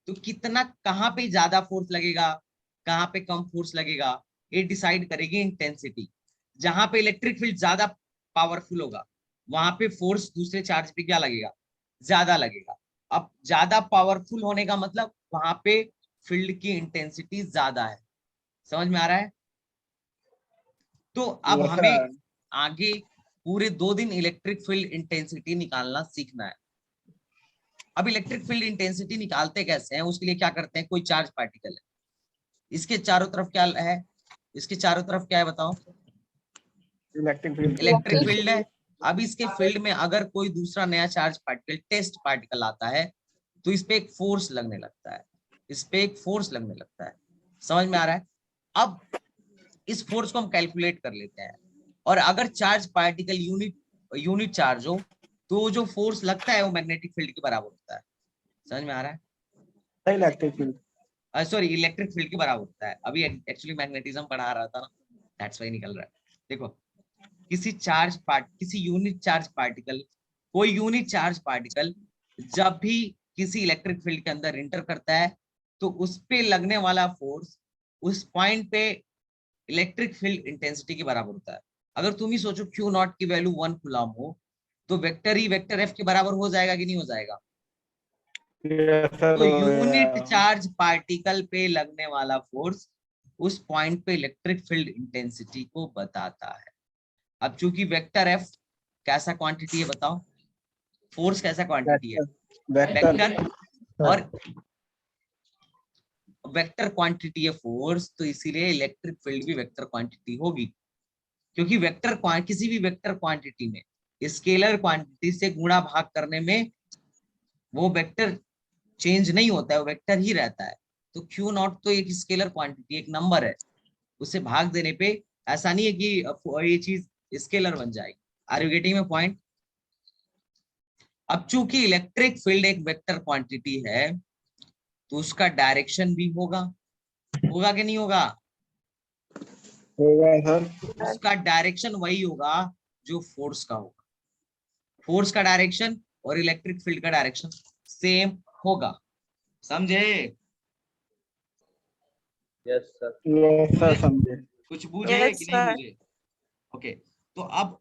तो कितना, कहाँ पे ज्यादा फोर्स लगेगा, कहाँ पे कम फोर्स लगेगा, ये डिसाइड करेगी इंटेंसिटी। जहां पे इलेक्ट्रिक फील्ड ज्यादा पावरफुल होगा वहां पे फोर्स दूसरे चार्ज पे क्या लगेगा, ज्यादा लगेगा। अब ज्यादा पावरफुल होने का मतलब वहां पे फील्ड की इंटेंसिटी ज्यादा है। समझ में आ रहा है? तो अब Yes, sir. हमें आगे पूरे 2 दिन इलेक्ट्रिक फील्ड इंटेंसिटी निकालना सीखना है। अब इलेक्ट्रिक फील्ड इंटेंसिटी निकालते कैसे हैं, उसके लिए क्या करते हैं, कोई चार्ज पार्टिकल है, इसके चारों तरफ क्या है, इसके चारों तरफ क्या है बताओ, इलेक्ट्रिक फील्ड है। अब इसके फील्ड में अगर कोई दूसरा नया चार्ज पार्टिकल, टेस्ट पार्टिकल आता है, तो इस पे एक फोर्स लगने लगता है, इस पे एक फोर्स लगने लगता है। समझ में आ रहा है? अब इस फोर्स को हम कैलकुलेट कर लेते हैं, और अगर चार्ज पार्टिकल यूनिट चार्ज हो तो जो फोर्स लगता है वो मैग्नेटिक फील्ड के बराबर होता है। समझ में आ रहा है? Electric field. Sorry, electric field के बराबर होता है। अभी एक्चुअली मैग्नेटिज्म पढ़ा रहा था ना, दैट्स व्हाई निकल रहा है। देखो, किसी यूनिट चार्ज पार्टिकल, कोई यूनिट चार्ज पार्टिकल जब भी किसी इलेक्ट्रिक फील्ड के अंदर इंटर करता है तो उस पे लगने वाला फोर्स उस पॉइंट पे इलेक्ट्रिक फील्ड इंटेंसिटी के बराबर होता है। अगर तुम ही सोचो क्यू नॉट की वैल्यू 1 कूलम हो तो वेक्टर ही वेक्टर एफ के बराबर हो जाएगा कि नहीं हो जाएगा? तो यूनिट चार्ज पार्टिकल पे लगने वाला फोर्स उस पॉइंट पे इलेक्ट्रिक फील्ड इंटेंसिटी को बताता है। अब चूंकि वेक्टर एफ कैसा क्वांटिटी है बताओ, फोर्स कैसा क्वांटिटी है? वेक्टर, और वेक्टर क्वांटिटी है फोर्स, तो इसीलिए इलेक्ट्रिक फील्ड भी वेक्टर क्वांटिटी होगी, क्योंकि किसी भी वेक्टर क्वांटिटी में स्केलर क्वांटिटी से गुणा भाग करने में वो वेक्टर चेंज नहीं होता है, वो वेक्टर ही रहता है। तो क्यू नॉट तो एक स्केलर क्वांटिटी, एक नंबर है, उसे भाग देने पे ऐसा नहीं है कि ये चीज स्केलर बन जाएगी। Are you getting my point? अब चूंकि इलेक्ट्रिक फील्ड एक वेक्टर क्वांटिटी है तो उसका डायरेक्शन भी होगा कि नहीं होगा? होगा सर। उसका डायरेक्शन वही होगा जो फोर्स का होगा। फोर्स का डायरेक्शन और इलेक्ट्रिक फील्ड का डायरेक्शन सेम होगा। समझे? यस सर समझे। कुछ बूझे Yes, कि नहीं sir. बूझे? ओके, तो अब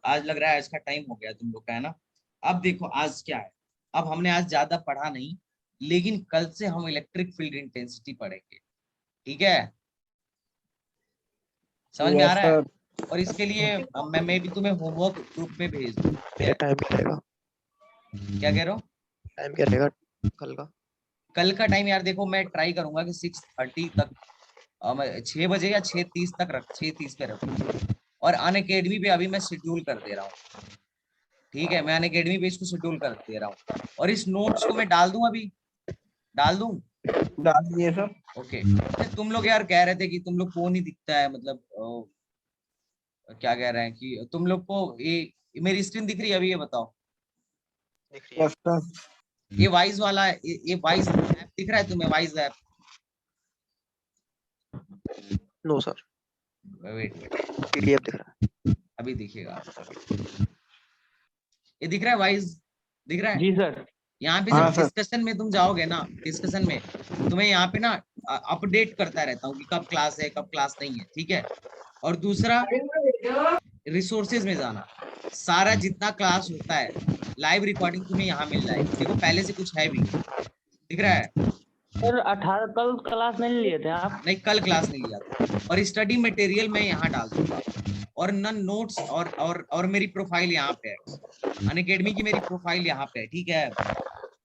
आज लग रहा है इसका टाइम हो गया तुम लोग का, है ना? अब देखो आज क्या है, अब हमने आज ज्यादा पढ़ा नहीं, लेकिन कल से हम इलेक्ट्रिक फील्ड इंटेंसिटी पढ़ेंगे, ठीक है? समझ में आ रहा है? और इसके लिए मैं भी तुम्हें होमवर्क ग्रुप में भेज दूँ। टाइम क्या रहेगा? क्या कह रहे हो? टाइम क्या रहेगा कल का? कल का टाइम यार देखो, मैं ट्राई करूंगा कि 6:30 तक, 6 बजे या 6:30 तक 6:30 पे रखूँ। और अनअकैडमी पे अभी मैं शेड्यूल कर दे रहा हूँ, ठीक है? मैं अनअकैडमी पे इसको शेड्यूल कर दे रहा हूँ, और इस नोट्स को मैं डाल दूं, अभी डाल दूं। डाल दिए सर। ओके, तुम लोग यार कह रहे थे कि तुम लोग को नहीं दिखता है, मतलब क्या कह रहे हैं कि तुम लोग को ये मेरी स्क्रीन दिख रही है अभी? ये बताओ, दिख रही है? Yes sir. ये वाइज वाला ये वाइज ऐप दिख रहा है तुम्हें? Wise app? No sir, wait, PDF दिख रहा है। अभी दिखेगा। ये दिख रहा है? वाइज दिख रहा है? जी सर। यहाँ पे हाँ, जब डिस्कशन में तुम जाओगे ना, डिस्कशन में तुम्हें यहाँ पे ना अपडेट करता रहता हूँ कि कब क्लास है कब क्लास नहीं है, ठीक है? और दूसरा, रिसोर्सेज में जाना, सारा जितना क्लास होता है लाइव रिकॉर्डिंग तुम्हें यहाँ मिल जाएगी। देखो पहले से कुछ है भी, दिख रहा है? सर 18 कल क्लास नहीं लिए थे आप? नहीं, कल क्लास नहीं लिया था। और स्टडी मटेरियल मैं यहाँ डाल दूंगा, और नन नोट्स और मेरी प्रोफाइल यहाँ पे है, अनअकैडमी की मेरी प्रोफाइल यहाँ पे है, ठीक है?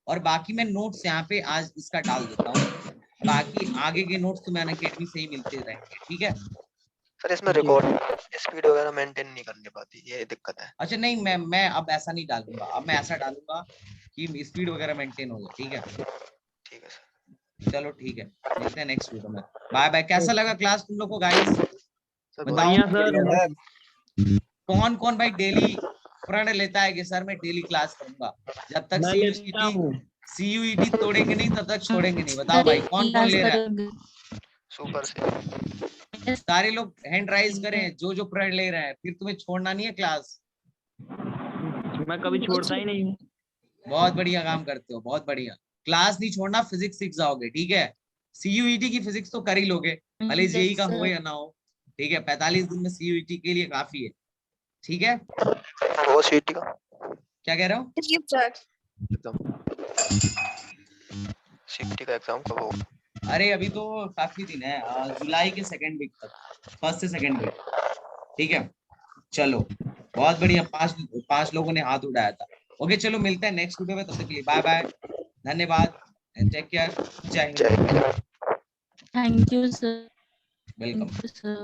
और बाकी मैं नोट्स यहाँ पे आज इसका डाल देता हूँ, बाकी आगे के नोट्स तुम्हें अनअकैडमी से ही मिलते रहेंगे, ठीक है? सर इसमें रिकॉर्ड स्पीड वगैरह मेंटेन नहीं करनी पाती, ये दिक्कत है। अच्छा नहीं, मैं अब ऐसा नहीं डालूंगा, अब मैं ऐसा डालूंगा कि स्पीड वगैरह मेंटेन हो जाए, ठीक है? ठीक है सर। चलो ठीक है, मिलते हैं नेक्स्ट वीडियो में। Bye bye. कैसा लगा क्लास तुम लोग को गाइस? सर बताओ बढ़िया सर। कौन कौन भाई डेली प्रण लेता है कि सर मैं डेली क्लास करूंगा, जब तक मैं लेता हूँ। सीयूईटी तोड़ेंगे नहीं तब तक छोड़ेंगे नहीं। बताओ भाई कौन कौन ले रहा है? सुपर से सारे लोग हैंड राइज करें जो प्रण ले रहे हैं, फिर तुम्हें छोड़ना नहीं है क्लास। मैं कभी छोड़ता ही नहीं हूँ। बहुत बढ़िया काम करते हो, बहुत बढ़िया। क्लास नहीं छोड़ना, फिजिक्स सीख जाओगे, ठीक है? सीयूईटी की फिजिक्स तो कर ही लोगे, भले जेई का हो या ना हो, ठीक है? 45 दिन में सीयूईटी के लिए काफी है, ठीक है? वो सीटी का क्या कह रहे हो? एग्जाम, सीटी का एग्जाम कब होगा? अरे अभी तो काफी दिन है, जुलाई के सेकंड वीक तक, फर्स्ट से सेकंड वीक, ठीक है? चलो बहुत बढ़िया, 5 लोगों ने हाथ उठाया था। ओके चलो मिलते हैं नेक्स्ट वीडियो में, तब तक के लिए बाय बाय, धन्यवाद, टेक केयर, जय Hind. Thank you sir. Welcome. Sir.